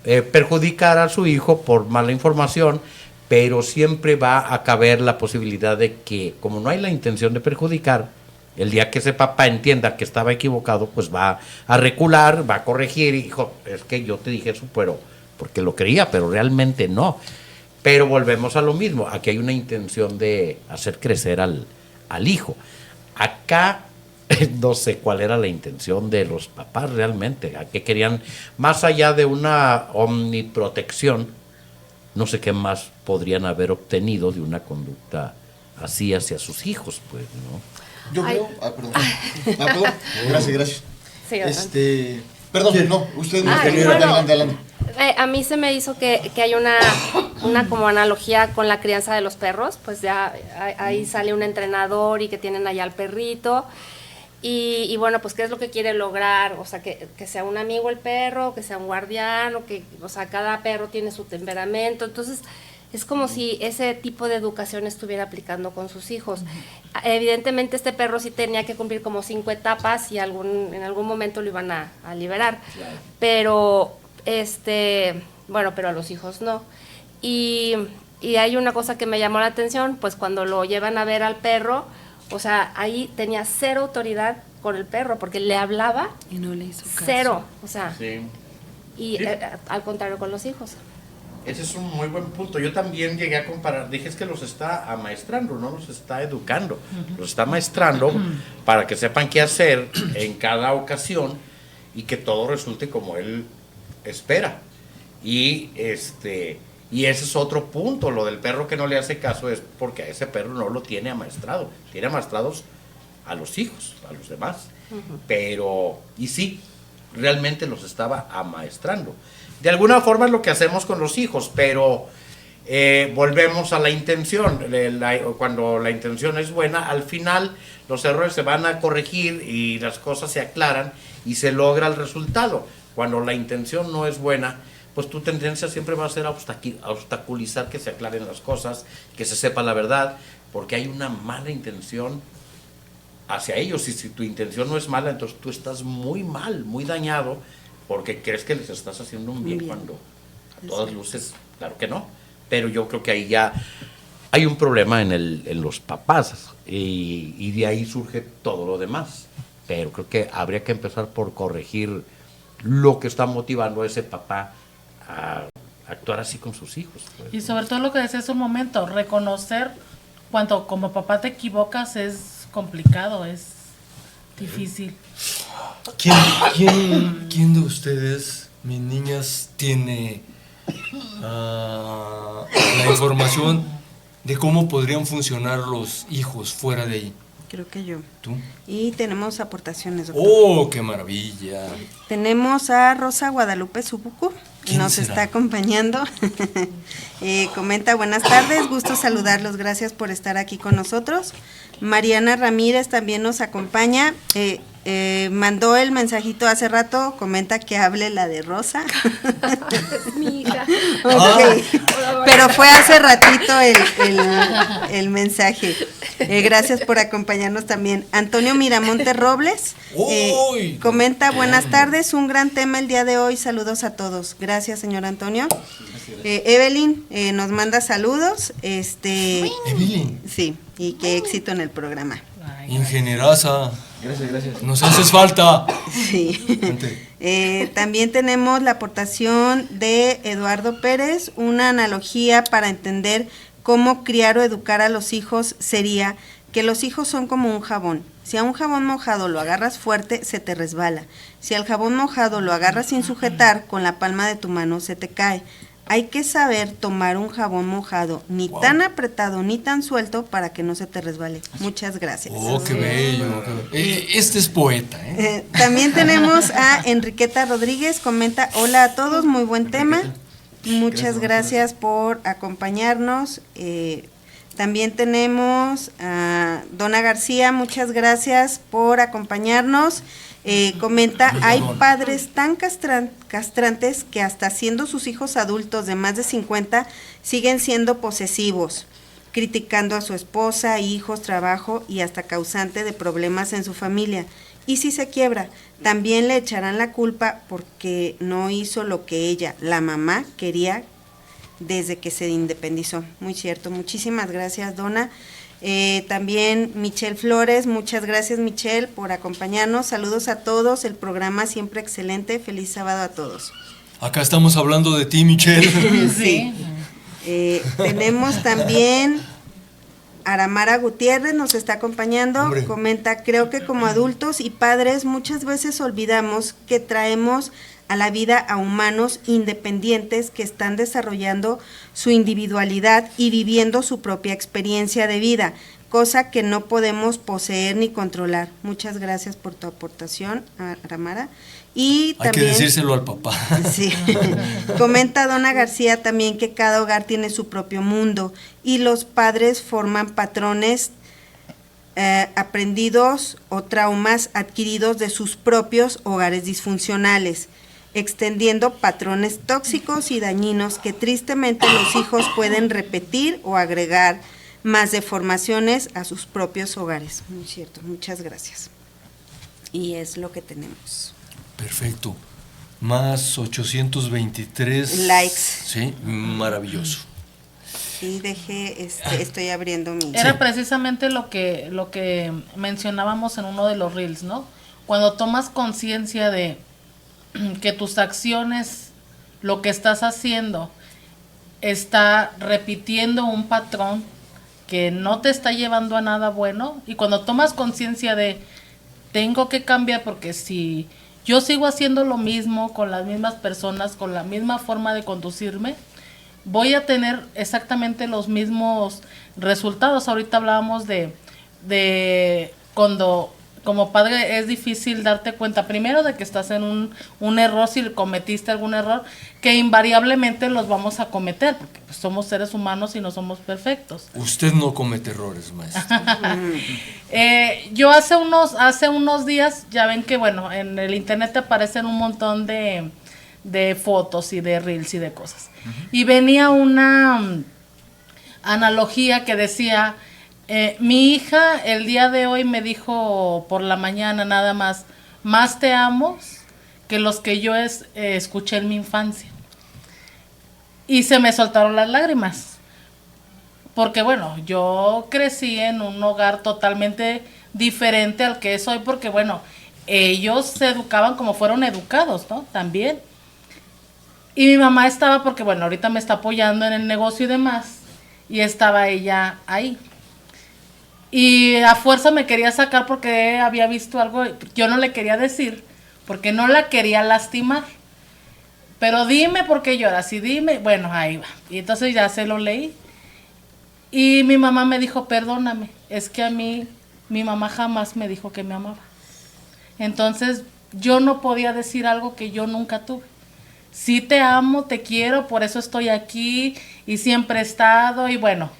perjudicar a su hijo por mala información, pero siempre va a caber la posibilidad de que, como no hay la intención de perjudicar, el día que ese papá entienda que estaba equivocado, pues va a recular, va a corregir, hijo, es que yo te dije eso, pero porque lo creía, pero realmente no. Pero volvemos a lo mismo, aquí hay una intención de hacer crecer al hijo. Acá no sé cuál era la intención de los papás realmente, a qué querían, más allá de una omniprotección, no sé qué más podrían haber obtenido de una conducta así hacia sus hijos, pues, ¿no? Yo veo. Perdón. Perdón. Gracias. Sí, adelante. Perdón, no, usted no. Bueno, Adelante. A mí se me hizo que hay una como analogía con la crianza de los perros, pues ya ahí sale un entrenador y que tienen allá al perrito. Y bueno, pues qué es lo que quiere lograr, o sea, que sea un amigo el perro, que sea un guardián, o sea, cada perro tiene su temperamento, entonces es como si ese tipo de educación estuviera aplicando con sus hijos. Evidentemente este perro sí tenía que cumplir como 5 etapas y en algún momento lo iban a liberar, pero bueno, pero a los hijos no. Y hay una cosa que me llamó la atención, pues cuando lo llevan a ver al perro, o sea, ahí tenía cero autoridad con el perro, porque le hablaba y no le hizo caso. Cero, o sea, Sí. y al contrario con los hijos. Ese es un muy buen punto. Yo también llegué a comparar, dije es que los está amaestrando, no los está educando, los está amaestrando para que sepan qué hacer en cada ocasión y que todo resulte como él espera. Y y ese es otro punto, lo del perro que no le hace caso es porque a ese perro no lo tiene amaestrado, tiene amaestrados a los hijos, a los demás. Pero, y sí, realmente los estaba amaestrando. De alguna forma es lo que hacemos con los hijos, pero volvemos a la intención. Cuando la intención es buena, al final los errores se van a corregir y las cosas se aclaran y se logra el resultado. Cuando la intención no es buena, pues tu tendencia siempre va a ser a obstaculizar que se aclaren las cosas, que se sepa la verdad, porque hay una mala intención hacia ellos. Y si tu intención no es mala, entonces tú estás muy mal, muy dañado, porque crees que les estás haciendo un bien cuando a todas luces, claro que no. Pero yo creo que ahí ya hay un problema en los papás y de ahí surge todo lo demás. Pero creo que habría que empezar por corregir lo que está motivando a ese papá a actuar así con sus hijos, pues. Y sobre todo lo que decía hace un momento, reconocer cuando como papá te equivocas es complicado, es difícil. ¿Quién de ustedes, mis niñas, tiene la información de cómo podrían funcionar los hijos fuera de ahí? Creo que yo. ¿Tú? Y tenemos aportaciones, doctor. ¡Oh, qué maravilla! Tenemos a Rosa Guadalupe Subucu, ¿Quién nos será? está acompañando. Comenta, buenas tardes, gusto saludarlos, gracias por estar aquí con nosotros. Mariana Ramírez también nos acompaña, mandó el mensajito hace rato, comenta que hable la de Rosa. Es mi hija. Ok, pero fue hace ratito el mensaje. Gracias por acompañarnos también. Antonio Miramonte Robles ¡Uy! comenta, buenas tardes, un gran tema el día de hoy, saludos a todos. Gracias, señor Antonio. Evelyn nos manda saludos. Evelyn, Sí, y qué éxito en el programa. ingeneraza, Gracias. nos haces falta. Sí. Vente. También tenemos la aportación de Eduardo Pérez, una analogía para entender cómo criar o educar a los hijos sería que los hijos son como un jabón. Si a un jabón mojado lo agarras fuerte, se te resbala. Si al jabón mojado lo agarras sin sujetar, con la palma de tu mano se te cae. Hay que saber tomar un jabón mojado, ni tan apretado ni tan suelto para que no se te resbale. Muchas gracias. ¡Oh, qué bello! Este es poeta, ¿eh? También tenemos a Enriqueta Rodríguez, comenta, hola a todos, muy buen tema. Muchas gracias por acompañarnos. También tenemos a Donna García, muchas gracias por acompañarnos. Comenta, hay padres tan castrantes que hasta siendo sus hijos adultos de más de 50 siguen siendo posesivos, criticando a su esposa, hijos, trabajo y hasta causante de problemas en su familia. Y si se quiebra, también le echarán la culpa porque no hizo lo que ella, la mamá, quería desde que se independizó. Muy cierto. Muchísimas gracias, Donna. También Michelle Flores, muchas gracias, Michelle, por acompañarnos. Saludos a todos, el programa siempre excelente. Feliz sábado a todos. Acá estamos hablando de ti, Michelle. Sí. Tenemos también Aramara Gutiérrez, nos está acompañando. Hombre. Comenta, creo que como adultos y padres muchas veces olvidamos que traemos a la vida a humanos independientes que están desarrollando su individualidad y viviendo su propia experiencia de vida, cosa que no podemos poseer ni controlar. Muchas gracias por tu aportación, Aramara. Y Hay también, que decírselo al papá. sí, comenta Donna García también que cada hogar tiene su propio mundo y los padres forman patrones aprendidos o traumas adquiridos de sus propios hogares disfuncionales, extendiendo patrones tóxicos y dañinos que tristemente los hijos pueden repetir o agregar más deformaciones a sus propios hogares. Muy cierto, muchas gracias. Y es lo que tenemos. Perfecto. Más 823 likes. Sí, maravilloso. Y estoy abriendo mi... Era precisamente lo que mencionábamos en uno de los reels, ¿no? Cuando tomas conciencia de que tus acciones, lo que estás haciendo, está repitiendo un patrón que no te está llevando a nada bueno, y cuando tomas conciencia de tengo que cambiar, porque si yo sigo haciendo lo mismo con las mismas personas, con la misma forma de conducirme, voy a tener exactamente los mismos resultados. Ahorita hablábamos de cuando como padre es difícil darte cuenta primero de que estás en un error, si cometiste algún error, que invariablemente los vamos a cometer, porque pues, somos seres humanos y no somos perfectos. Usted no comete errores, maestro. Yo hace unos días, ya ven que bueno, en el internet aparecen un montón de fotos y de reels y de cosas. Y venía una analogía que decía, mi hija el día de hoy me dijo por la mañana nada más te amo que los que yo escuché en mi infancia. Y se me soltaron las lágrimas. Porque bueno, yo crecí en un hogar totalmente diferente al que es hoy, porque bueno, ellos se educaban como fueron educados, ¿no? También. Y mi mamá estaba, porque bueno, ahorita me está apoyando en el negocio y demás, y estaba ella ahí. Y a fuerza me quería sacar porque había visto algo, yo no le quería decir, porque no la quería lastimar. Pero dime por qué lloras, y dime, bueno, ahí va. Y entonces ya se lo leí. Y mi mamá me dijo, perdóname, es que a mí, mi mamá jamás me dijo que me amaba. Entonces yo no podía decir algo que yo nunca tuve. Sí te amo, te quiero, por eso estoy aquí y siempre he estado, y bueno,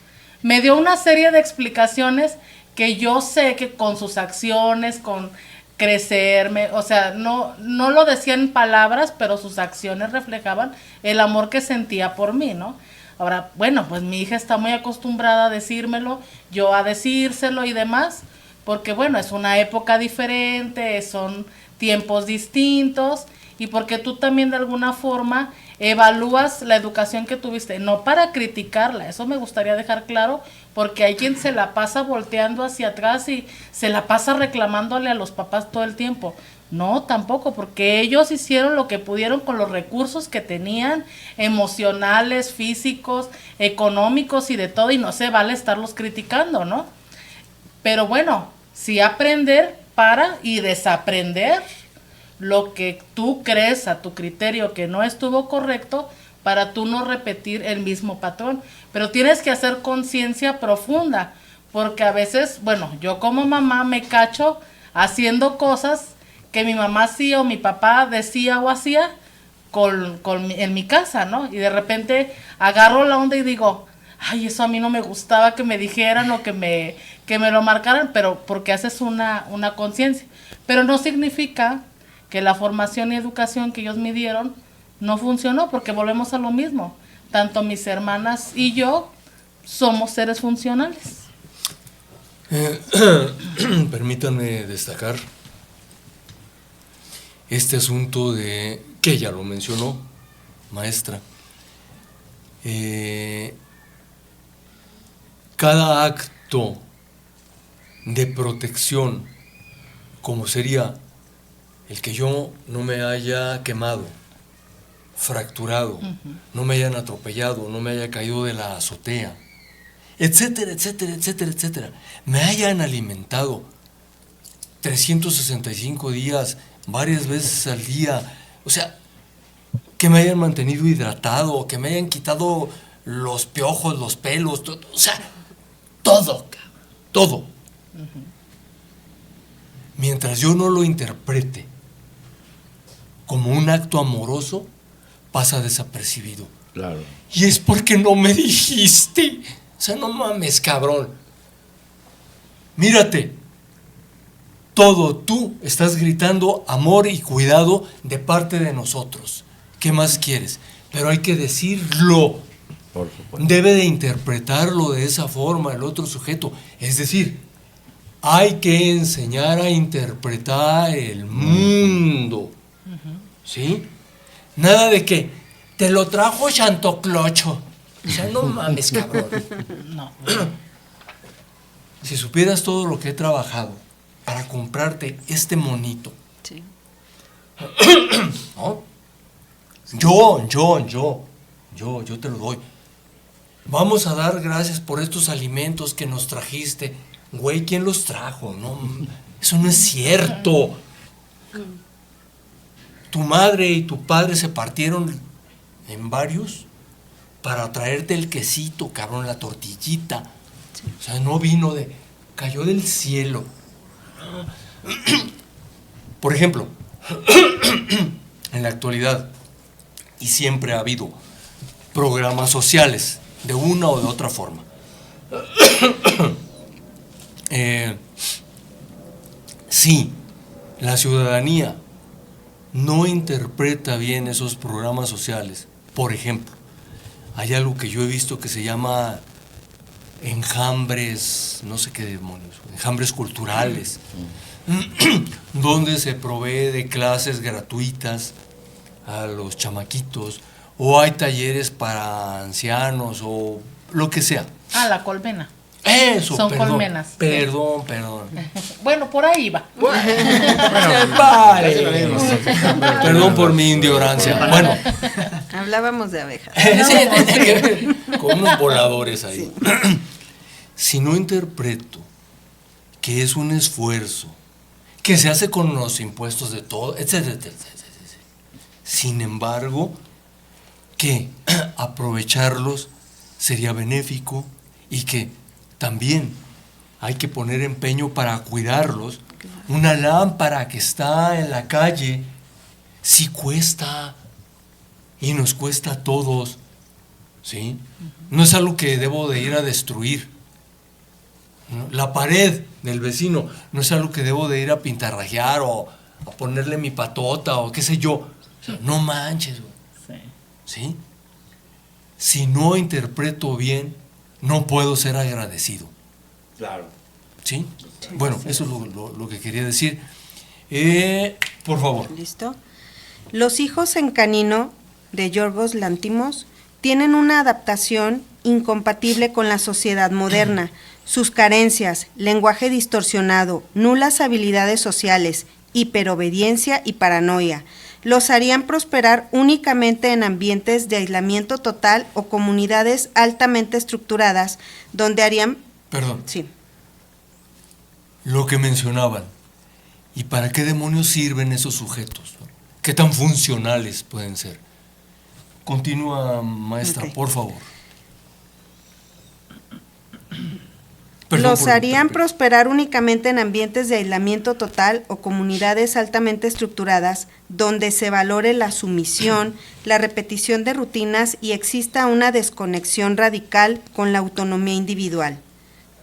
me dio una serie de explicaciones que yo sé que con sus acciones, con crecerme, o sea, no lo decía en palabras, pero sus acciones reflejaban el amor que sentía por mí, ¿no? Ahora, bueno, pues mi hija está muy acostumbrada a decírmelo, yo a decírselo y demás, porque bueno, es una época diferente, son tiempos distintos, y porque tú también de alguna forma evalúas la educación que tuviste, no para criticarla, eso me gustaría dejar claro, porque hay quien se la pasa volteando hacia atrás y se la pasa reclamándole a los papás todo el tiempo. No, tampoco, porque ellos hicieron lo que pudieron con los recursos que tenían, emocionales, físicos, económicos y de todo, y no se vale estarlos criticando, ¿no? Pero bueno, sí aprender para y desaprender lo que tú crees a tu criterio que no estuvo correcto, para tú no repetir el mismo patrón. Pero tienes que hacer conciencia profunda, porque a veces, bueno, yo como mamá me cacho haciendo cosas que mi mamá hacía o mi papá decía o hacía en mi casa, ¿no? Y de repente agarro la onda y digo, ay, eso a mí no me gustaba que me dijeran o que me lo marcaran, pero porque haces una conciencia. Pero no significa que la formación y educación que ellos me dieron no funcionó, porque volvemos a lo mismo. Tanto mis hermanas y yo somos seres funcionales. Permítanme destacar este asunto de, que ya lo mencionó, maestra, cada acto de protección, como sería el que yo no me haya quemado, fracturado, no me hayan atropellado, no me haya caído de la azotea, etcétera, etcétera, etcétera, etcétera, me hayan alimentado 365 días, varias veces al día, o sea, que me hayan mantenido hidratado, que me hayan quitado los piojos, los pelos, o sea, todo, todo. Mientras yo no lo interprete como un acto amoroso, pasa desapercibido. Claro. Y es porque no me dijiste. O sea, no mames, cabrón. Mírate. Todo tú estás gritando amor y cuidado de parte de nosotros. ¿Qué más quieres? Pero hay que decirlo. Por supuesto. Debe de interpretarlo de esa forma el otro sujeto. Es decir, hay que enseñar a interpretar el mundo. ¿Sí? Nada de que te lo trajo Chantoclocho. O sea, no mames, cabrón. No. Si supieras todo lo que he trabajado para comprarte este monito. Sí. ¿No? Yo te lo doy. Vamos a dar gracias por estos alimentos que nos trajiste. Güey, ¿quién los trajo? No, eso no es cierto. Tu madre y tu padre se partieron en varios para traerte el quesito, cabrón, la tortillita. O sea, no vino cayó del cielo. Por ejemplo, en la actualidad, y siempre ha habido programas sociales, de una o de otra forma. Si la ciudadanía no interpreta bien esos programas sociales, por ejemplo, hay algo que yo he visto que se llama enjambres, no sé qué demonios, enjambres culturales, donde se provee de clases gratuitas a los chamaquitos, o hay talleres para ancianos, o lo que sea. Ah, la colmena. Eso, Son perdón, colmenas. Perdón. Bueno, por ahí va. Vale. Perdón por mi ignorancia. Bueno, Hablábamos de abejas. con unos voladores ahí. Si no interpreto que es un esfuerzo que se hace con los impuestos de todo, etcétera, etcétera. Sin embargo, que aprovecharlos sería benéfico y que también hay que poner empeño para cuidarlos. Una lámpara que está en la calle sí cuesta y nos cuesta a todos, ¿sí? No es algo que debo de ir a destruir, ¿no? La pared del vecino no es algo que debo de ir a pintarrajear o a ponerle mi patota o qué sé yo. O sea, no manches, güey. ¿Sí? Si no interpreto bien, no puedo ser agradecido. Claro. ¿Sí? Bueno, eso es lo que quería decir. Por favor. ¿Listo? Los hijos en canino de Yorgos Lanthimos tienen una adaptación incompatible con la sociedad moderna. Sus carencias, lenguaje distorsionado, nulas habilidades sociales, hiperobediencia y paranoia los harían prosperar únicamente en ambientes de aislamiento total o comunidades altamente estructuradas donde harían... Perdón. Sí. Lo que mencionaban. ¿Y para qué demonios sirven esos sujetos? ¿Qué tan funcionales pueden ser? Continúa, maestra, Ok. por favor. Perdón Los por harían interrumpir. prosperar únicamente en ambientes de aislamiento total o comunidades altamente estructuradas donde se valore la sumisión, la repetición de rutinas y exista una desconexión radical con la autonomía individual.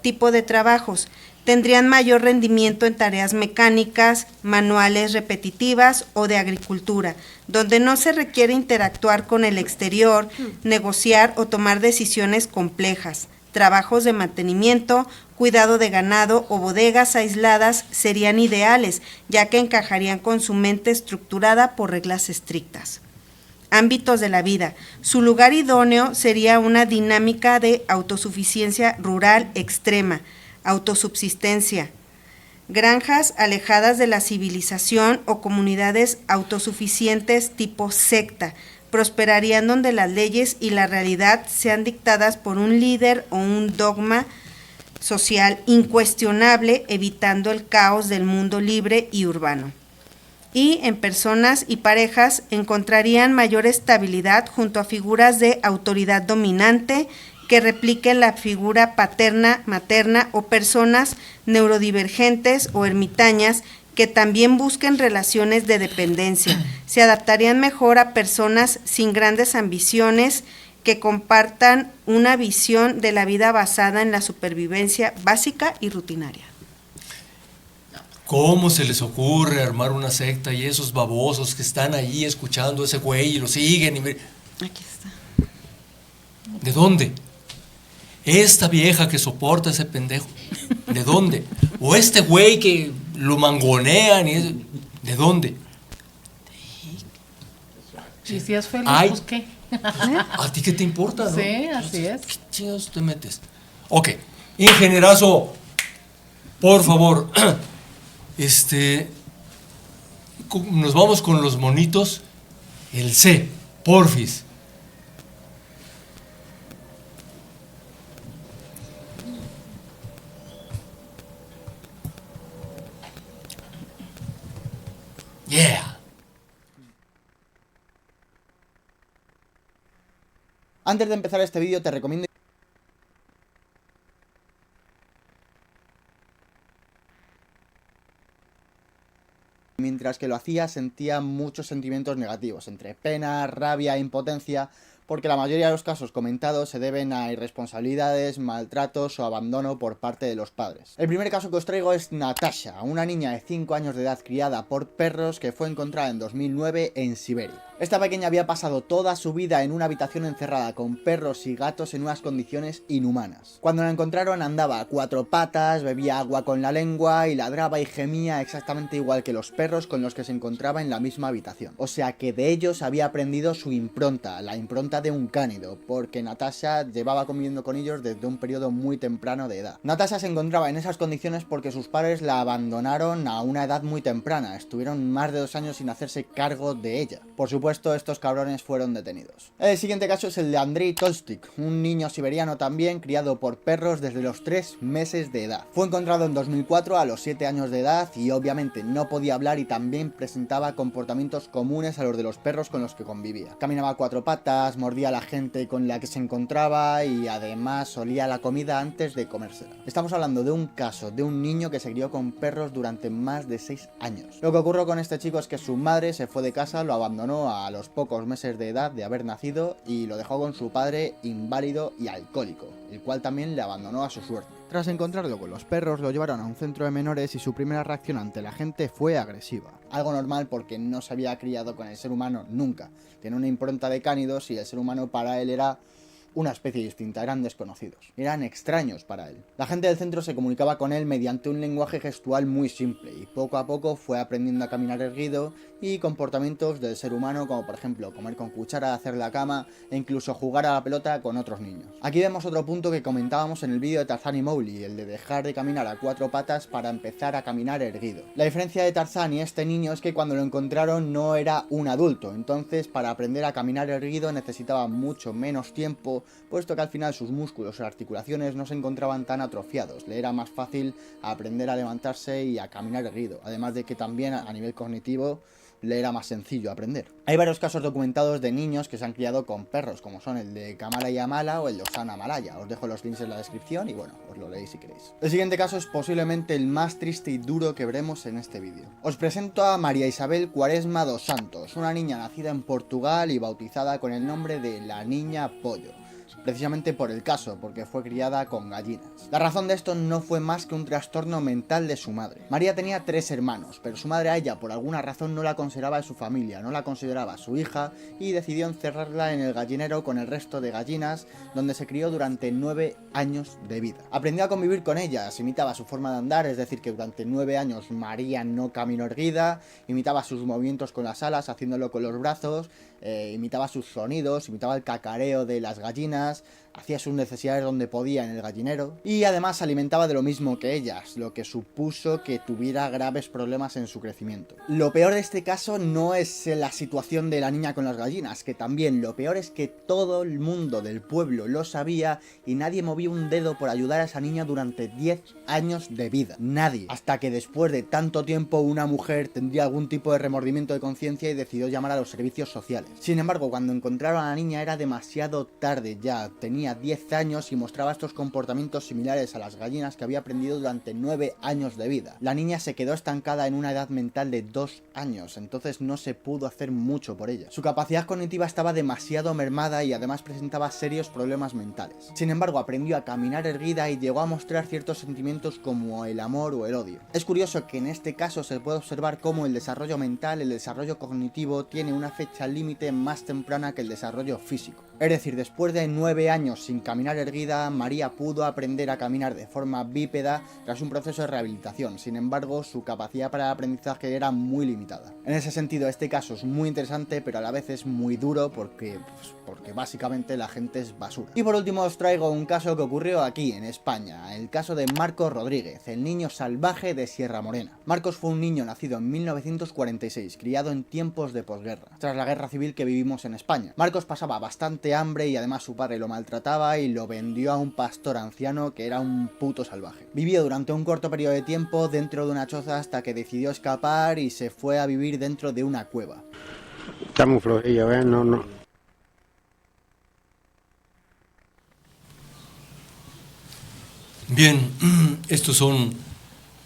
Tipo de trabajos. Tendrían mayor rendimiento en tareas mecánicas, manuales repetitivas o de agricultura, donde no se requiere interactuar con el exterior, negociar o tomar decisiones complejas. Trabajos de mantenimiento, cuidado de ganado o bodegas aisladas serían ideales, ya que encajarían con su mente estructurada por reglas estrictas. Ámbitos de la vida. Su lugar idóneo sería una dinámica de autosuficiencia rural extrema, autosubsistencia, granjas alejadas de la civilización o comunidades autosuficientes tipo secta, prosperarían donde las leyes y la realidad sean dictadas por un líder o un dogma social incuestionable, evitando el caos del mundo libre y urbano. Y en personas y parejas encontrarían mayor estabilidad junto a figuras de autoridad dominante que repliquen la figura paterna, materna o personas neurodivergentes o ermitañas que también busquen relaciones de dependencia. Se adaptarían mejor a personas sin grandes ambiciones que compartan una visión de la vida basada en la supervivencia básica y rutinaria. ¿Cómo se les ocurre armar una secta y esos babosos que están ahí escuchando a ese güey y lo siguen? Aquí está. ¿De dónde? Esta vieja que soporta a ese pendejo. ¿De dónde? O este güey que lo mangonean y eso. ¿De dónde? Y si es feliz, Ay. pues ¿qué? ¿A ti qué te importa, no? Sí, así es. ¿Qué chingados te metes? Ok, ingenierazo, por favor, nos vamos con los monitos. El C, porfis. Yeah. Antes de empezar este vídeo te recomiendo mientras que lo hacía sentía muchos sentimientos negativos, entre pena, rabia e impotencia, porque la mayoría de los casos comentados se deben a irresponsabilidades, maltratos o abandono por parte de los padres. El primer caso que os traigo es Natasha, una niña de 5 años de edad criada por perros que fue encontrada en 2009 en Siberia. Esta pequeña había pasado toda su vida en una habitación encerrada con perros y gatos en unas condiciones inhumanas. Cuando la encontraron andaba a 4 patas, bebía agua con la lengua y ladraba y gemía exactamente igual que los perros con los que se encontraba en la misma habitación. O sea que de ellos había aprendido su impronta, la impronta de un cánido, porque Natasha llevaba conviviendo con ellos desde un periodo muy temprano de edad. Natasha se encontraba en esas condiciones porque sus padres la abandonaron a una edad muy temprana, estuvieron más de 2 años sin hacerse cargo de ella. Por supuesto, estos cabrones fueron detenidos. El siguiente caso es el de Andrei Tolstik, un niño siberiano también criado por perros desde los 3 meses de edad. Fue encontrado en 2004 a los 7 años de edad y obviamente no podía hablar y también presentaba comportamientos comunes a los de los perros con los que convivía. Caminaba a 4 patas, mordía a la gente con la que se encontraba y además olía la comida antes de comérsela. Estamos hablando de un caso de un niño que se crió con perros durante más de 6 años. Lo que ocurrió con este chico es que su madre se fue de casa, lo abandonó a los pocos meses de edad de haber nacido y lo dejó con su padre inválido y alcohólico, el cual también le abandonó a su suerte. Tras encontrarlo con los perros, lo llevaron a un centro de menores y su primera reacción ante la gente fue agresiva. Algo normal porque no se había criado con el ser humano nunca. Tiene una impronta de cánidos y el ser humano para él era una especie distinta, eran desconocidos, eran extraños para él. La gente del centro se comunicaba con él mediante un lenguaje gestual muy simple y poco a poco fue aprendiendo a caminar erguido y comportamientos del ser humano como por ejemplo comer con cuchara, hacer la cama e incluso jugar a la pelota con otros niños. Aquí vemos otro punto que comentábamos en el vídeo de Tarzán y Mowgli, el de dejar de caminar a 4 patas para empezar a caminar erguido. La diferencia de Tarzán y este niño es que cuando lo encontraron no era un adulto, entonces para aprender a caminar erguido necesitaba mucho menos tiempo, puesto que al final sus músculos y articulaciones no se encontraban tan atrofiados, le era más fácil aprender a levantarse y a caminar erguido, además de que también a nivel cognitivo le era más sencillo aprender. Hay varios casos documentados de niños que se han criado con perros, como son el de Kamala y Amala o el de Osana Malaya. Os dejo los links en la descripción y bueno, os lo leéis si queréis. El siguiente caso es posiblemente el más triste y duro que veremos en este vídeo. Os presento a María Isabel Cuaresma dos Santos, una niña nacida en Portugal y bautizada con el nombre de la Niña Pollo. precisamente por el caso, porque fue criada con gallinas. La razón de esto no fue más que un trastorno mental de su madre. María tenía 3 hermanos, pero su madre a ella por alguna razón no la consideraba de su familia, no la consideraba su hija y decidió encerrarla en el gallinero con el resto de gallinas, donde se crió durante 9 años de vida. Aprendió a convivir con ellas, imitaba su forma de andar, es decir que durante 9 años María no caminó erguida, imitaba sus movimientos con las alas, haciéndolo con los brazos, imitaba sus sonidos, imitaba el cacareo de las gallinas, hacía sus necesidades donde podía en el gallinero y además se alimentaba de lo mismo que ellas, lo que supuso que tuviera graves problemas en su crecimiento. Lo peor de este caso no es la situación de la niña con las gallinas, que también lo peor es que todo el mundo del pueblo lo sabía y nadie movía un dedo por ayudar a esa niña durante 10 años de vida. Nadie. Hasta que después de tanto tiempo una mujer tendría algún tipo de remordimiento de conciencia y decidió llamar a los servicios sociales. Sin embargo, cuando encontraron a la niña era demasiado tarde ya, tenía 10 años y mostraba estos comportamientos similares a las gallinas que había aprendido durante 9 años de vida. La niña se quedó estancada en una edad mental de 2 años, entonces no se pudo hacer mucho por ella. Su capacidad cognitiva estaba demasiado mermada y además presentaba serios problemas mentales. Sin embargo, aprendió a caminar erguida y llegó a mostrar ciertos sentimientos como el amor o el odio. Es curioso que en este caso se puede observar cómo el desarrollo mental, el desarrollo cognitivo, tiene una fecha límite más temprana que el desarrollo físico. Es decir, después de 9 años sin caminar erguida, María pudo aprender a caminar de forma bípeda tras un proceso de rehabilitación. Sin embargo, su capacidad para el aprendizaje era muy limitada. En ese sentido, este caso es muy interesante, pero a la vez es muy duro porque básicamente la gente es basura. Y por último os traigo un caso que ocurrió aquí, en España, el caso de Marcos Rodríguez, el niño salvaje de Sierra Morena. Marcos fue un niño nacido en 1946, criado en tiempos de posguerra, tras la guerra civil que vivimos en España. Marcos pasaba bastante hambre y además su padre lo maltrataba y lo vendió a un pastor anciano que era un puto salvaje. Vivió durante un corto periodo de tiempo dentro de una choza hasta que decidió escapar y se fue a vivir dentro de una cueva. Está muy flojillo, ¿ves? No. Bien, estos son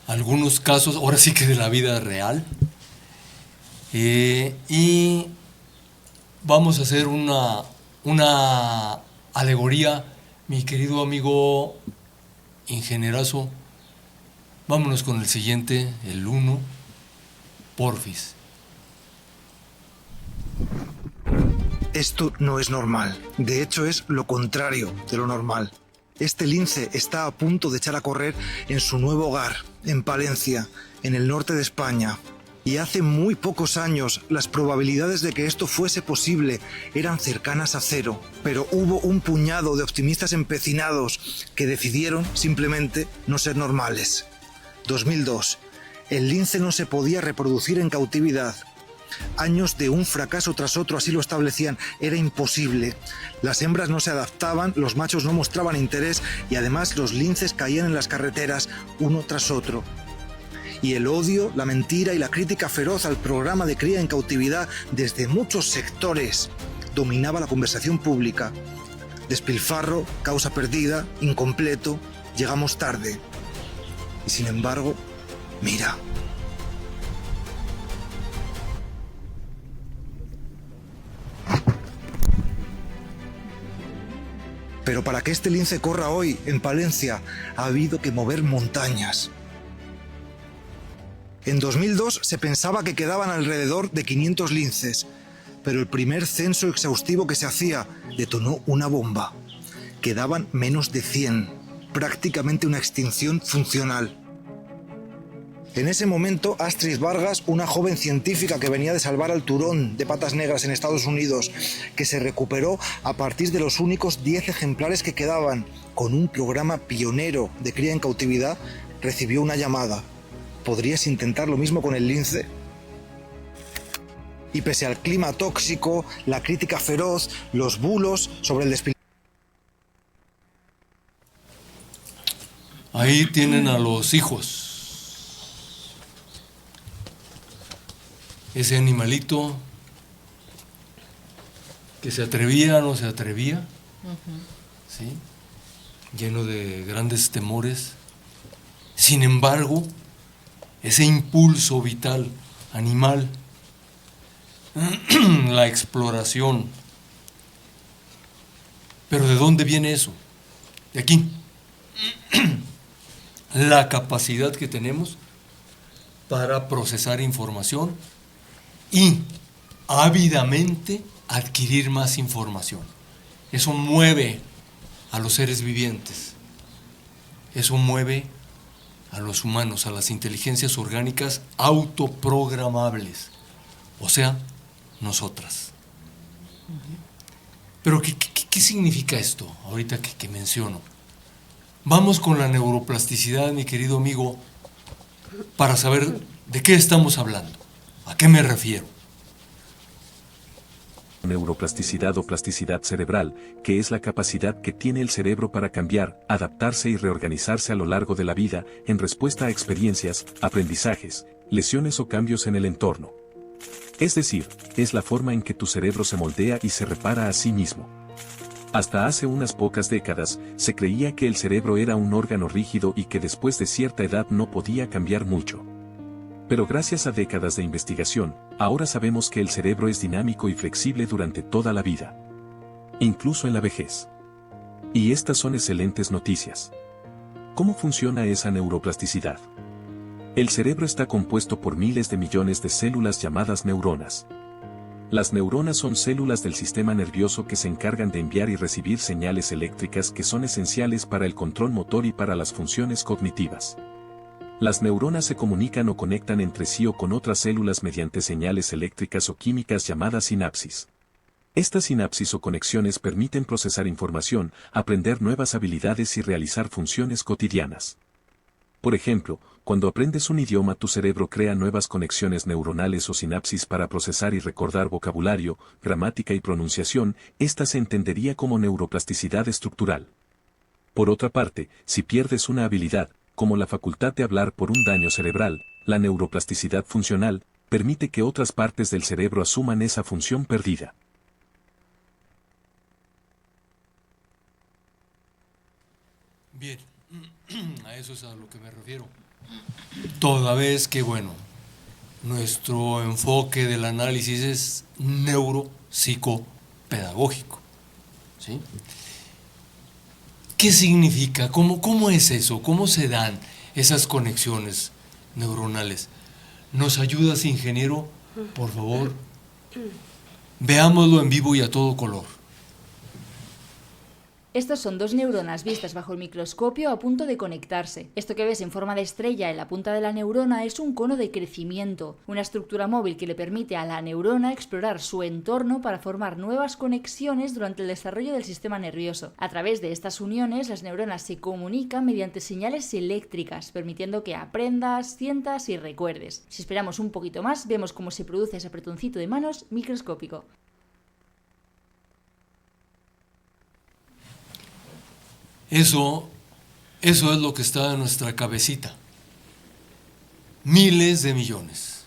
algunos casos, ahora sí que de la vida real. Y vamos a hacer una alegoría, mi querido amigo ingenierazo. Vámonos con el siguiente, el 1, porfis. Esto no es normal. De hecho, es lo contrario de lo normal. Este lince está a punto de echar a correr en su nuevo hogar, en Palencia, en el norte de España. Y hace muy pocos años las probabilidades de que esto fuese posible eran cercanas a 0. Pero hubo un puñado de optimistas empecinados que decidieron simplemente no ser normales. 2002. El lince no se podía reproducir en cautividad. Años de un fracaso tras otro así lo establecían. Era imposible. Las hembras no se adaptaban, los machos no mostraban interés y además los linces caían en las carreteras uno tras otro. Y el odio, la mentira y la crítica feroz al programa de cría en cautividad desde muchos sectores dominaba la conversación pública. Despilfarro, causa perdida, incompleto, llegamos tarde. Y sin embargo, mira. Pero para que este lince corra hoy en Palencia ha habido que mover montañas. En 2002 se pensaba que quedaban alrededor de 500 linces, pero el primer censo exhaustivo que se hacía detonó una bomba. Quedaban menos de 100, prácticamente una extinción funcional. En ese momento, Astrid Vargas, una joven científica que venía de salvar al turón de patas negras en Estados Unidos, que se recuperó a partir de los únicos 10 ejemplares que quedaban, con un programa pionero de cría en cautividad, recibió una llamada. ¿Podrías intentar lo mismo con el lince? Y pese al clima tóxico, la crítica feroz, los bulos sobre el despilfarro. Ahí tienen a los hijos. Ese animalito que se atrevía, no se atrevía, ¿sí? Lleno de grandes temores. Sin embargo, ese impulso vital, animal, la exploración, Pero ¿de dónde viene eso? De aquí. La capacidad que tenemos para procesar información y ávidamente adquirir más información. Eso mueve a los seres vivientes. Eso mueve a los humanos, a las inteligencias orgánicas autoprogramables. O sea, nosotras. Pero ¿qué significa esto ahorita que menciono? Vamos con la neuroplasticidad, mi querido amigo, para saber de qué estamos hablando. ¿A qué me refiero? Neuroplasticidad o plasticidad cerebral, que es la capacidad que tiene el cerebro para cambiar, adaptarse y reorganizarse a lo largo de la vida, en respuesta a experiencias, aprendizajes, lesiones o cambios en el entorno. Es decir, es la forma en que tu cerebro se moldea y se repara a sí mismo. Hasta hace unas pocas décadas, se creía que el cerebro era un órgano rígido y que después de cierta edad no podía cambiar mucho. Pero gracias a décadas de investigación, ahora sabemos que el cerebro es dinámico y flexible durante toda la vida. Incluso en la vejez. Y estas son excelentes noticias. ¿Cómo funciona esa neuroplasticidad? El cerebro está compuesto por miles de millones de células llamadas neuronas. Las neuronas son células del sistema nervioso que se encargan de enviar y recibir señales eléctricas que son esenciales para el control motor y para las funciones cognitivas. Las neuronas se comunican o conectan entre sí o con otras células mediante señales eléctricas o químicas llamadas sinapsis. Estas sinapsis o conexiones permiten procesar información, aprender nuevas habilidades y realizar funciones cotidianas. Por ejemplo, cuando aprendes un idioma, tu cerebro crea nuevas conexiones neuronales o sinapsis para procesar y recordar vocabulario, gramática y pronunciación. Esta se entendería como neuroplasticidad estructural. Por otra parte, si pierdes una habilidad, como la facultad de hablar por un daño cerebral, la neuroplasticidad funcional permite que otras partes del cerebro asuman esa función perdida. Bien, a eso es a lo que me refiero. Toda vez que, bueno, nuestro enfoque del análisis es neuropsicopedagógico, ¿sí? ¿Qué significa? ¿Cómo es eso? ¿Cómo se dan esas conexiones neuronales? ¿Nos ayudas, ingeniero? Por favor. Veámoslo en vivo y a todo color. Estos son dos neuronas vistas bajo el microscopio a punto de conectarse. Esto que ves en forma de estrella en la punta de la neurona es un cono de crecimiento, una estructura móvil que le permite a la neurona explorar su entorno para formar nuevas conexiones durante el desarrollo del sistema nervioso. A través de estas uniones, las neuronas se comunican mediante señales eléctricas, permitiendo que aprendas, sientas y recuerdes. Si esperamos un poquito más, vemos cómo se produce ese apretoncito de manos microscópico. Eso es lo que está en nuestra cabecita. Miles de millones.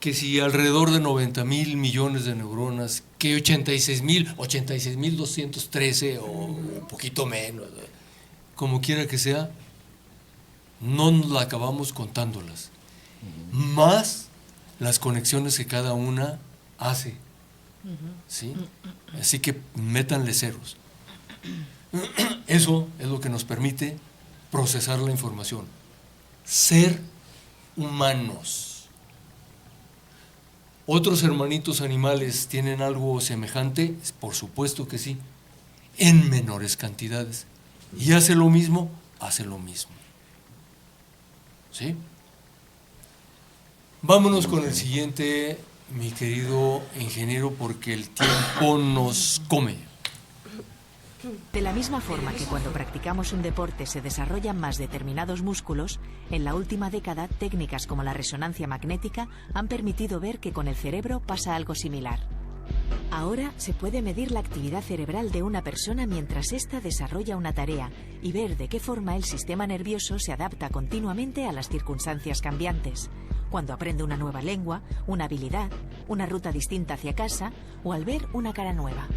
Que si alrededor de 90,000 millones de neuronas, que 86,213 o un poquito menos, como quiera que sea, no nos la acabamos contándolas. Más las conexiones que cada una hace. ¿Sí? Así que métanle ceros. Eso es lo que nos permite procesar la información. Ser humanos. ¿Otros hermanitos animales tienen algo semejante? Por supuesto que sí, en menores cantidades. ¿Y hace lo mismo? Hace lo mismo. ¿Sí? Vámonos con el siguiente, mi querido ingeniero, porque el tiempo nos come. De la misma forma que cuando practicamos un deporte se desarrollan más determinados músculos, en la última década técnicas como la resonancia magnética han permitido ver que con el cerebro pasa algo similar. Ahora se puede medir la actividad cerebral de una persona mientras ésta desarrolla una tarea y ver de qué forma el sistema nervioso se adapta continuamente a las circunstancias cambiantes, cuando aprende una nueva lengua, una habilidad, una ruta distinta hacia casa o al ver una cara nueva.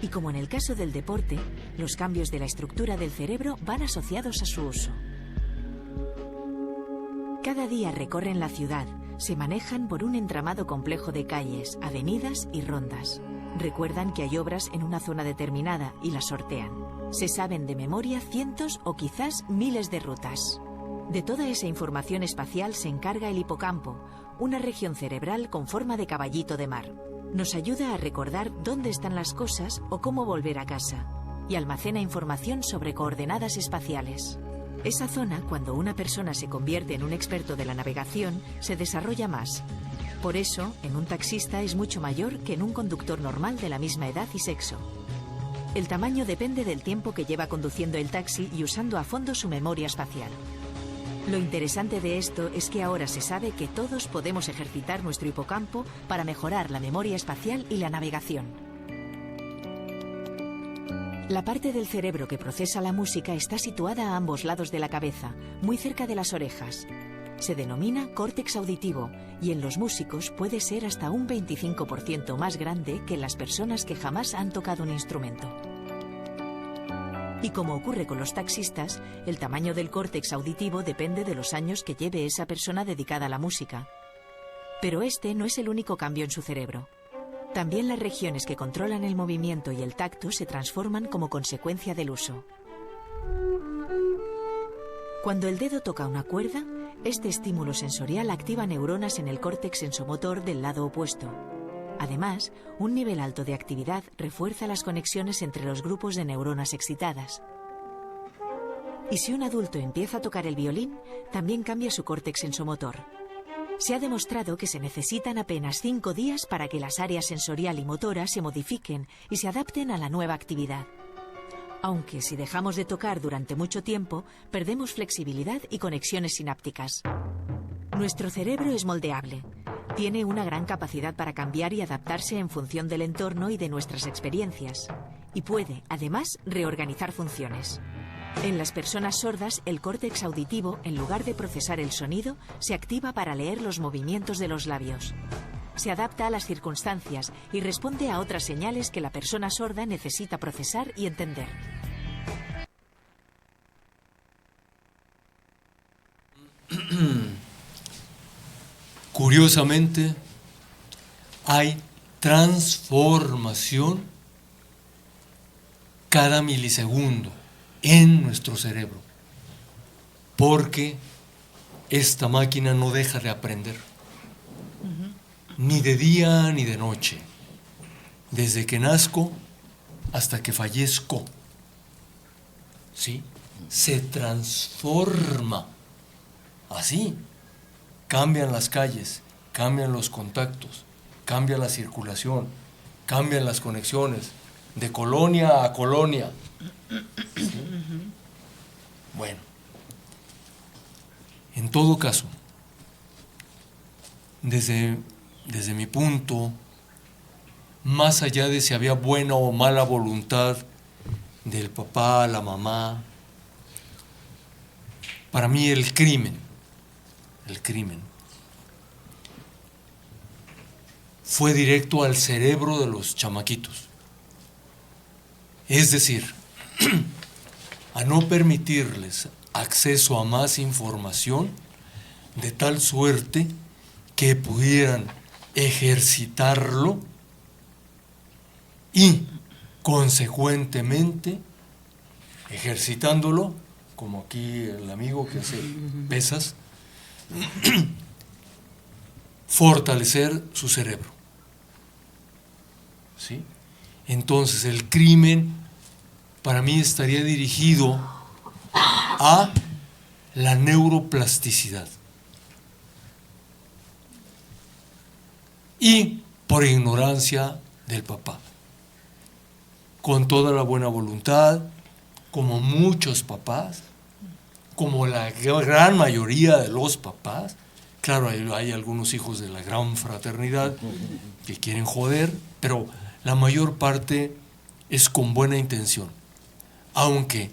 Y como en el caso del deporte, los cambios de la estructura del cerebro van asociados a su uso. Cada día recorren la ciudad, se manejan por un entramado complejo de calles, avenidas y rondas. Recuerdan que hay obras en una zona determinada y las sortean. Se saben de memoria cientos o quizás miles de rutas. De toda esa información espacial se encarga el hipocampo, una región cerebral con forma de caballito de mar. Nos ayuda a recordar dónde están las cosas o cómo volver a casa, y almacena información sobre coordenadas espaciales. Esa zona, cuando una persona se convierte en un experto de la navegación, se desarrolla más. Por eso, en un taxista es mucho mayor que en un conductor normal de la misma edad y sexo. El tamaño depende del tiempo que lleva conduciendo el taxi y usando a fondo su memoria espacial. Lo interesante de esto es que ahora se sabe que todos podemos ejercitar nuestro hipocampo para mejorar la memoria espacial y la navegación. La parte del cerebro que procesa la música está situada a ambos lados de la cabeza, muy cerca de las orejas. Se denomina córtex auditivo y en los músicos puede ser hasta un 25% más grande que en las personas que jamás han tocado un instrumento. Y como ocurre con los taxistas, el tamaño del córtex auditivo depende de los años que lleve esa persona dedicada a la música. Pero este no es el único cambio en su cerebro. También las regiones que controlan el movimiento y el tacto se transforman como consecuencia del uso. Cuando el dedo toca una cuerda, este estímulo sensorial activa neuronas en el córtex sensomotor del lado opuesto. Además, un nivel alto de actividad refuerza las conexiones entre los grupos de neuronas excitadas. Y si un adulto empieza a tocar el violín, también cambia su córtex sensomotor. Se ha demostrado que se necesitan apenas 5 días para que las áreas sensorial y motora se modifiquen y se adapten a la nueva actividad. Aunque si dejamos de tocar durante mucho tiempo, perdemos flexibilidad y conexiones sinápticas. Nuestro cerebro es moldeable. Tiene una gran capacidad para cambiar y adaptarse en función del entorno y de nuestras experiencias. Y puede, además, reorganizar funciones. En las personas sordas, el córtex auditivo, en lugar de procesar el sonido, se activa para leer los movimientos de los labios. Se adapta a las circunstancias y responde a otras señales que la persona sorda necesita procesar y entender. Curiosamente, hay transformación cada milisegundo en nuestro cerebro, porque esta máquina no deja de aprender, ni de día ni de noche, desde que nazco hasta que fallezco. ¿Sí? Se transforma así. Cambian las calles, cambian los contactos, cambia la circulación, cambian las conexiones, de colonia a colonia. ¿Sí? Bueno, en todo caso, desde mi punto, más allá de si había buena o mala voluntad del papá, la mamá, para mí el crimen fue directo al cerebro de los chamaquitos. Es decir, a no permitirles acceso a más información de tal suerte que pudieran ejercitarlo y, consecuentemente, ejercitándolo, como aquí el amigo que hace pesas, fortalecer su cerebro. ¿Sí? Entonces el crimen para mí estaría dirigido a la neuroplasticidad. Y por ignorancia del papá. Con toda la buena voluntad, como muchos papás, como la gran mayoría de los papás. Claro, hay algunos hijos de la gran fraternidad que quieren joder, pero la mayor parte es con buena intención. Aunque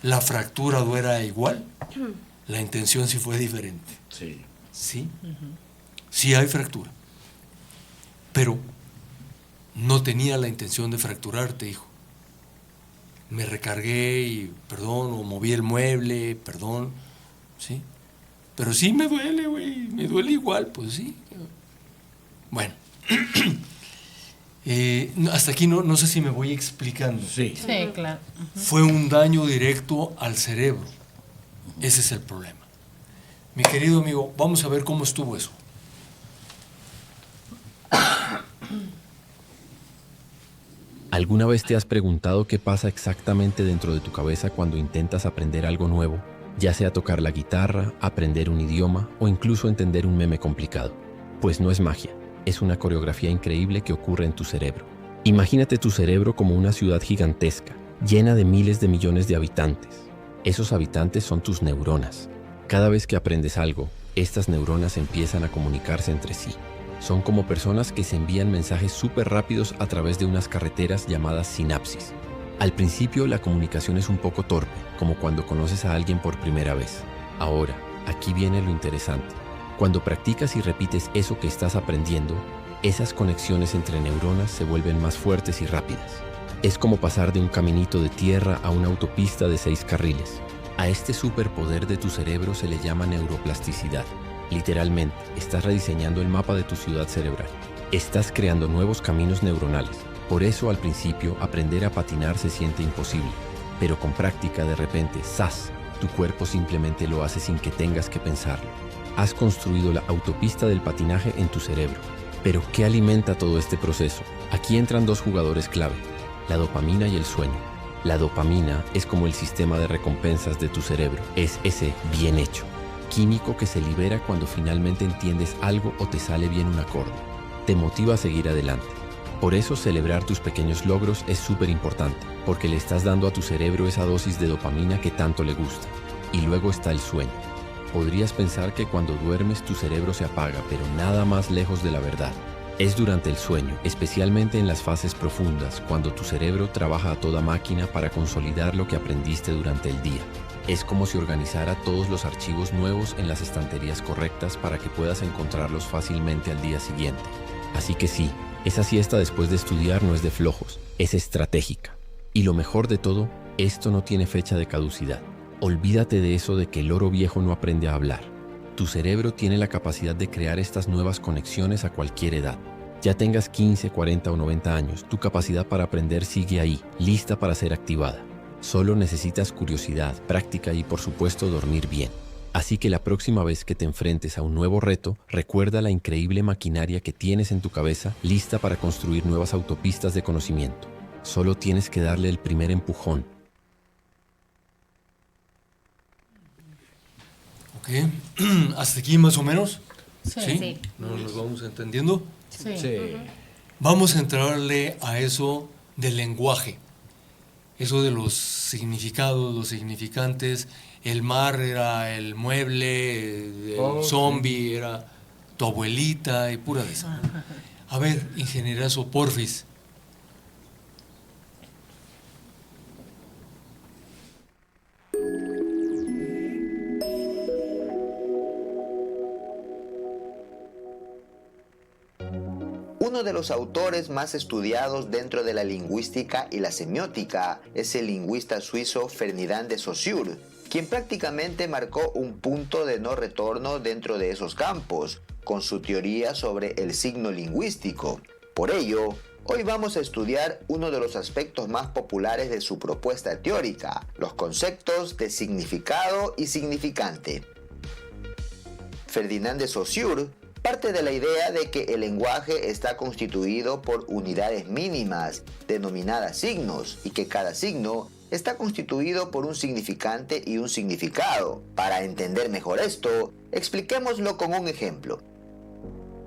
la fractura duera igual, la intención sí fue diferente. Sí. ¿Sí? Sí hay fractura. Pero no tenía la intención de fracturarte, hijo. Me recargué y perdón, o moví el mueble, perdón, ¿sí? Pero sí me duele, güey, me duele igual, pues sí. Bueno, Hasta aquí no sé si me voy explicando. Sí. Sí, claro. Fue un daño directo al cerebro. Ese es el problema. Mi querido amigo, vamos a ver cómo estuvo eso. ¿Alguna vez te has preguntado qué pasa exactamente dentro de tu cabeza cuando intentas aprender algo nuevo? Ya sea tocar la guitarra, aprender un idioma o incluso entender un meme complicado. Pues no es magia, es una coreografía increíble que ocurre en tu cerebro. Imagínate tu cerebro como una ciudad gigantesca, llena de miles de millones de habitantes. Esos habitantes son tus neuronas. Cada vez que aprendes algo, estas neuronas empiezan a comunicarse entre sí. Son como personas que se envían mensajes súper rápidos a través de unas carreteras llamadas sinapsis. Al principio la comunicación es un poco torpe, como cuando conoces a alguien por primera vez. Ahora, aquí viene lo interesante. Cuando practicas y repites eso que estás aprendiendo, esas conexiones entre neuronas se vuelven más fuertes y rápidas. Es como pasar de un caminito de tierra a una autopista de 6 carriles. A este superpoder de tu cerebro se le llama neuroplasticidad. Literalmente, estás rediseñando el mapa de tu ciudad cerebral. Estás creando nuevos caminos neuronales. Por eso al principio aprender a patinar se siente imposible. Pero con práctica de repente, ¡zas!, tu cuerpo simplemente lo hace sin que tengas que pensarlo. Has construido la autopista del patinaje en tu cerebro. Pero ¿qué alimenta todo este proceso? Aquí entran 2 jugadores clave, la dopamina y el sueño. La dopamina es como el sistema de recompensas de tu cerebro. Es ese bien hecho, químico que se libera cuando finalmente entiendes algo o te sale bien un acorde. Te motiva a seguir adelante. Por eso celebrar tus pequeños logros es súper importante, porque le estás dando a tu cerebro esa dosis de dopamina que tanto le gusta. Y luego está el sueño. Podrías pensar que cuando duermes tu cerebro se apaga, pero nada más lejos de la verdad. Es durante el sueño, especialmente en las fases profundas, cuando tu cerebro trabaja a toda máquina para consolidar lo que aprendiste durante el día. Es como si organizara todos los archivos nuevos en las estanterías correctas para que puedas encontrarlos fácilmente al día siguiente. Así que sí, esa siesta después de estudiar no es de flojos, es estratégica. Y lo mejor de todo, esto no tiene fecha de caducidad. Olvídate de eso de que el loro viejo no aprende a hablar. Tu cerebro tiene la capacidad de crear estas nuevas conexiones a cualquier edad. Ya tengas 15, 40 o 90 años, tu capacidad para aprender sigue ahí, lista para ser activada. Solo necesitas curiosidad, práctica y por supuesto dormir bien. Así que la próxima vez que te enfrentes a un nuevo reto, recuerda la increíble maquinaria que tienes en tu cabeza lista para construir nuevas autopistas de conocimiento. Solo tienes que darle el primer empujón. Ok, ¿hasta aquí más o menos? Sí. ¿Nos vamos entendiendo? Sí. Vamos a entrarle a eso del lenguaje. Eso de los significados, los significantes. El mar era el mueble, el zombie era tu abuelita y pura de esa. A ver, ingenierazo, porfis. Uno de los autores más estudiados dentro de la lingüística y la semiótica es el lingüista suizo Ferdinand de Saussure, quien prácticamente marcó un punto de no retorno dentro de esos campos, con su teoría sobre el signo lingüístico. Por ello, hoy vamos a estudiar uno de los aspectos más populares de su propuesta teórica, los conceptos de significado y significante. Ferdinand de Saussure parte de la idea de que el lenguaje está constituido por unidades mínimas, denominadas signos, y que cada signo está constituido por un significante y un significado. Para entender mejor esto, expliquémoslo con un ejemplo.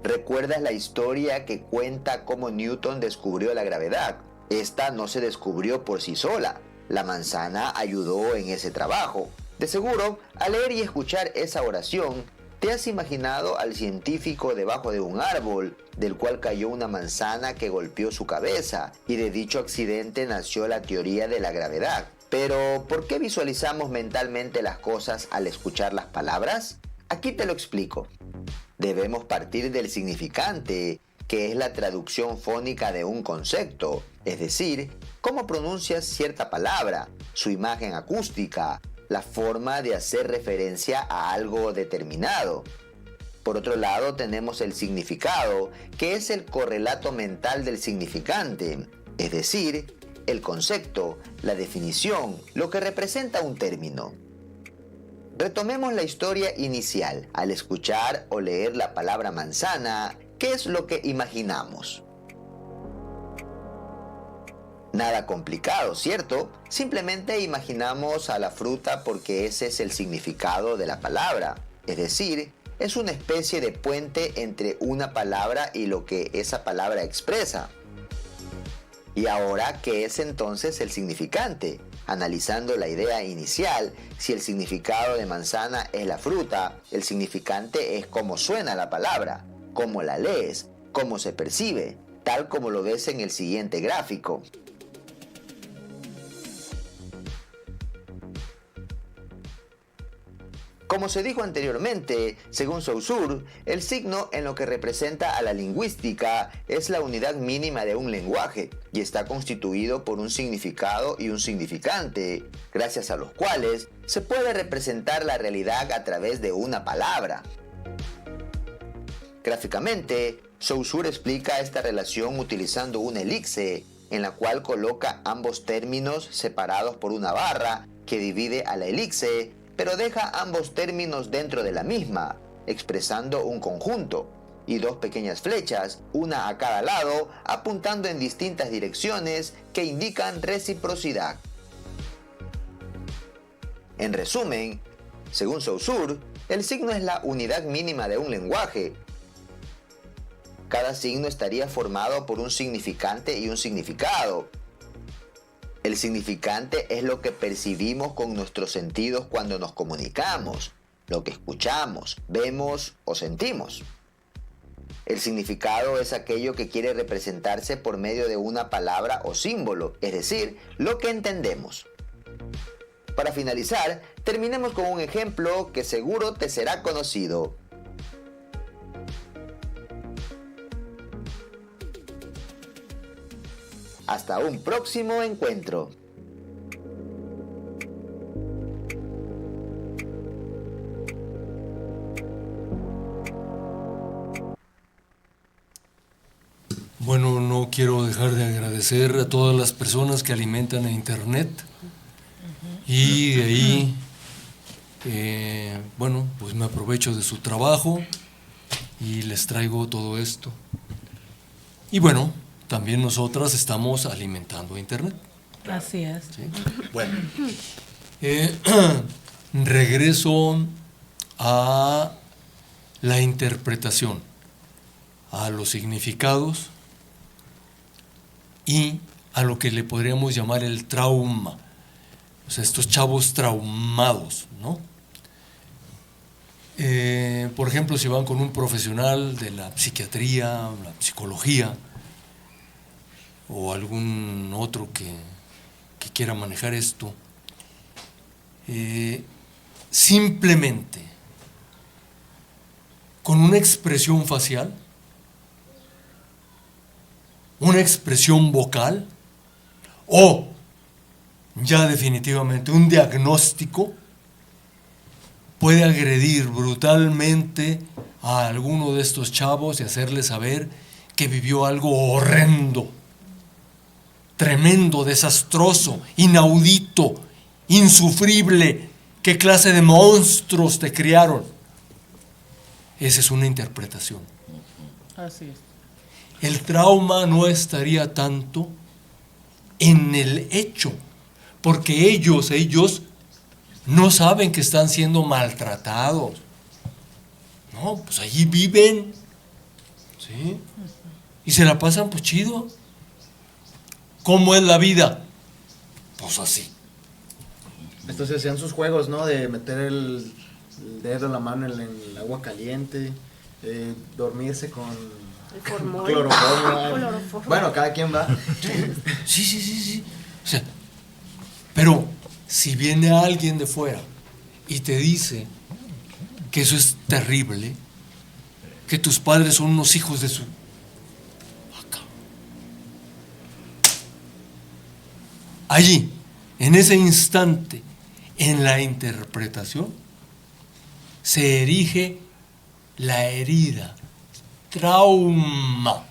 ¿Recuerdas la historia que cuenta cómo Newton descubrió la gravedad? Esta no se descubrió por sí sola. La manzana ayudó en ese trabajo. De seguro, al leer y escuchar esa oración, ¿te has imaginado al científico debajo de un árbol, del cual cayó una manzana que golpeó su cabeza, y de dicho accidente nació la teoría de la gravedad? Pero, ¿por qué visualizamos mentalmente las cosas al escuchar las palabras? Aquí te lo explico. Debemos partir del significante, que es la traducción fónica de un concepto, es decir, cómo pronuncias cierta palabra, su imagen acústica, la forma de hacer referencia a algo determinado. Por otro lado, tenemos el significado, que es el correlato mental del significante, es decir, el concepto, la definición, lo que representa un término. Retomemos la historia inicial. Al escuchar o leer la palabra manzana, ¿qué es lo que imaginamos? Nada complicado, ¿cierto? Simplemente imaginamos a la fruta porque ese es el significado de la palabra, es decir, es una especie de puente entre una palabra y lo que esa palabra expresa. ¿Y ahora qué es entonces el significante? Analizando la idea inicial, si el significado de manzana es la fruta, el significante es cómo suena la palabra, cómo la lees, cómo se percibe, tal como lo ves en el siguiente gráfico. Como se dijo anteriormente, según Saussure, el signo en lo que representa a la lingüística es la unidad mínima de un lenguaje y está constituido por un significado y un significante, gracias a los cuales se puede representar la realidad a través de una palabra. Gráficamente, Saussure explica esta relación utilizando una elipse en la cual coloca ambos términos separados por una barra que divide a la elipse, pero deja ambos términos dentro de la misma, expresando un conjunto, y dos pequeñas flechas, una a cada lado, apuntando en distintas direcciones que indican reciprocidad. En resumen, según Saussure, el signo es la unidad mínima de un lenguaje. Cada signo estaría formado por un significante y un significado. El significante es lo que percibimos con nuestros sentidos cuando nos comunicamos, lo que escuchamos, vemos o sentimos. El significado es aquello que quiere representarse por medio de una palabra o símbolo, es decir, lo que entendemos. Para finalizar, terminemos con un ejemplo que seguro te será conocido. Hasta un próximo encuentro. Bueno, no quiero dejar de agradecer a todas las personas que alimentan a Internet. Y de ahí, bueno, pues me aprovecho de su trabajo y les traigo todo esto. Y bueno, también nosotras estamos alimentando a Internet. Así es. ¿Sí? Bueno, regreso a la interpretación, a los significados y a lo que le podríamos llamar el trauma. O sea, estos chavos traumados, ¿no? Por ejemplo, si van con un profesional de la psiquiatría, la psicología, o algún otro que quiera manejar esto, simplemente con una expresión facial, una expresión vocal o ya definitivamente un diagnóstico puede agredir brutalmente a alguno de estos chavos y hacerle saber que vivió algo horrendo, tremendo, desastroso, inaudito, insufrible. ¿Qué clase de monstruos te criaron? Esa es una interpretación. Así es. El trauma no estaría tanto en el hecho, porque ellos no saben que están siendo maltratados. No, pues allí viven, ¿sí? Y se la pasan pues chido. ¿Cómo es la vida? Pues así. Estos se hacían sus juegos, ¿no? De meter el dedo, la mano en el agua caliente, dormirse con cloroformo. Bueno, cada quien va. Sí. O sea, pero si viene alguien de fuera y te dice que eso es terrible, que tus padres son unos hijos de su... Allí, en ese instante, en la interpretación, se erige la herida, trauma.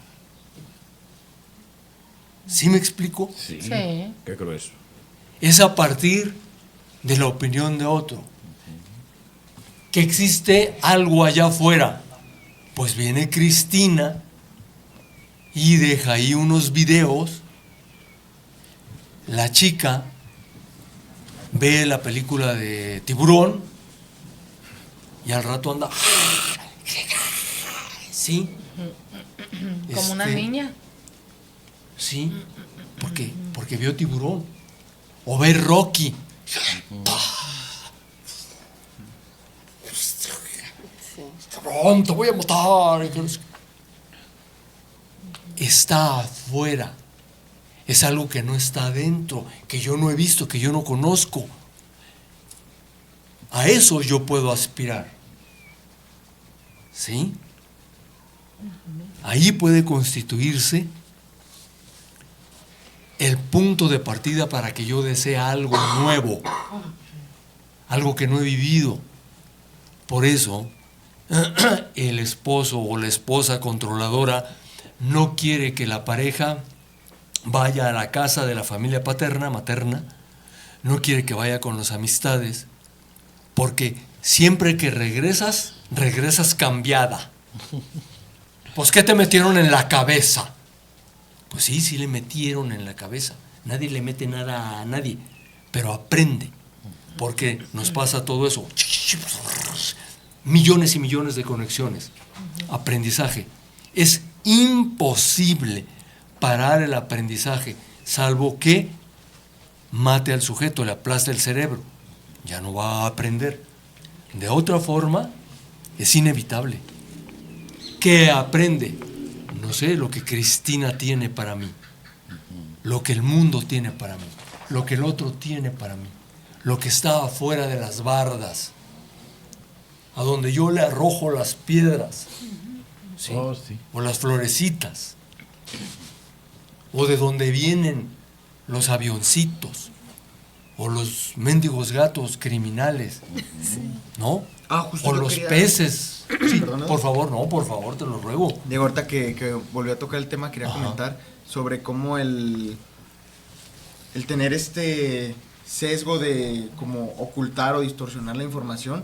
¿Sí me explico? Sí. Sí. Qué grueso. Es a partir de la opinión de otro. Que existe algo allá afuera. Pues viene Cristina y deja ahí unos videos. La chica ve la película de Tiburón y al rato anda. Sí. Como una niña. Sí. ¿Por qué? Porque vio Tiburón. O ve Rocky. Te voy a matar. Está afuera. Es algo que no está adentro, que yo no he visto, que yo no conozco. A eso yo puedo aspirar. ¿Sí? Ahí puede constituirse el punto de partida para que yo desee algo nuevo, algo que no he vivido. Por eso, el esposo o la esposa controladora no quiere que la pareja vaya a la casa de la familia materna, no quiere que vaya con las amistades, porque siempre que regresas cambiada. Pues, ¿qué te metieron en la cabeza? Pues sí le metieron en la cabeza. Nadie le mete nada a nadie, pero aprende, porque nos pasa todo eso. Millones y millones de conexiones. Aprendizaje. Es imposible parar el aprendizaje, salvo que mate al sujeto, le aplaste el cerebro. Ya no va a aprender. De otra forma, es inevitable. ¿Qué aprende? No sé, lo que Cristina tiene para mí, lo que el mundo tiene para mí, lo que el otro tiene para mí, lo que está afuera de las bardas, a donde yo le arrojo las piedras, ¿sí? Sí. O las florecitas, o de donde vienen los avioncitos, o los mendigos gatos criminales, ¿no? Justo O yo los quería- peces. Sí, Perdona. por favor, te lo ruego. Diego, ahorita que volvió a tocar el tema, quería comentar sobre cómo el tener este sesgo de como ocultar o distorsionar la información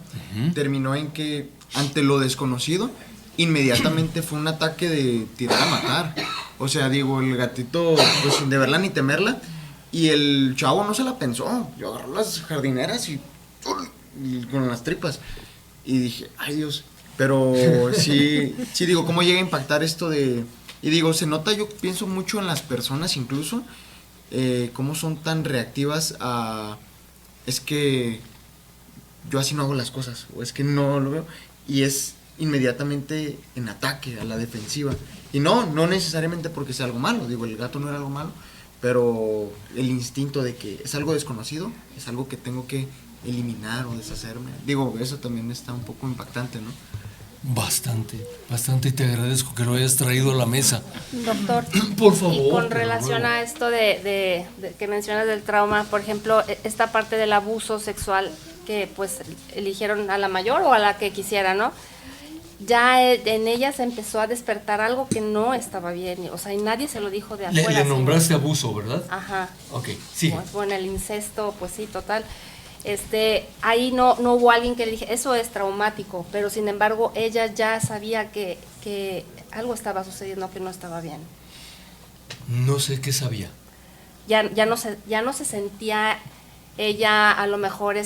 terminó en que ante lo desconocido inmediatamente fue un ataque de tirar a matar. O sea, digo, el gatito pues sin de verla ni temerla, y el chavo no se la pensó, yo agarró las jardineras y con las tripas y dije, ay Dios. Pero sí digo, ¿cómo llega a impactar esto de...? Y digo, se nota, yo pienso mucho en las personas incluso, cómo son tan reactivas a... Es que yo así no hago las cosas, o es que no lo veo, y es inmediatamente en ataque, a la defensiva. Y no necesariamente porque sea algo malo, digo, el gato no era algo malo, pero el instinto de que es algo desconocido, es algo que tengo que eliminar o deshacerme. Digo, eso también está un poco impactante, ¿no? Bastante, y te agradezco que lo hayas traído a la mesa. Doctor, por favor. y con relación a esto de que mencionas del trauma, por ejemplo, esta parte del abuso sexual que pues eligieron a la mayor o a la que quisiera, ¿no? Ya en ella se empezó a despertar algo que no estaba bien, o sea, y nadie se lo dijo de afuera. Le nombraste abuso, ¿verdad? Ajá. Ok, sí. Pues, bueno, el incesto, pues sí, total. Ahí no hubo alguien que le dije, eso es traumático, pero sin embargo ella ya sabía que algo estaba sucediendo que no estaba bien. No sé qué sabía. Ya no se sentía ella a lo mejor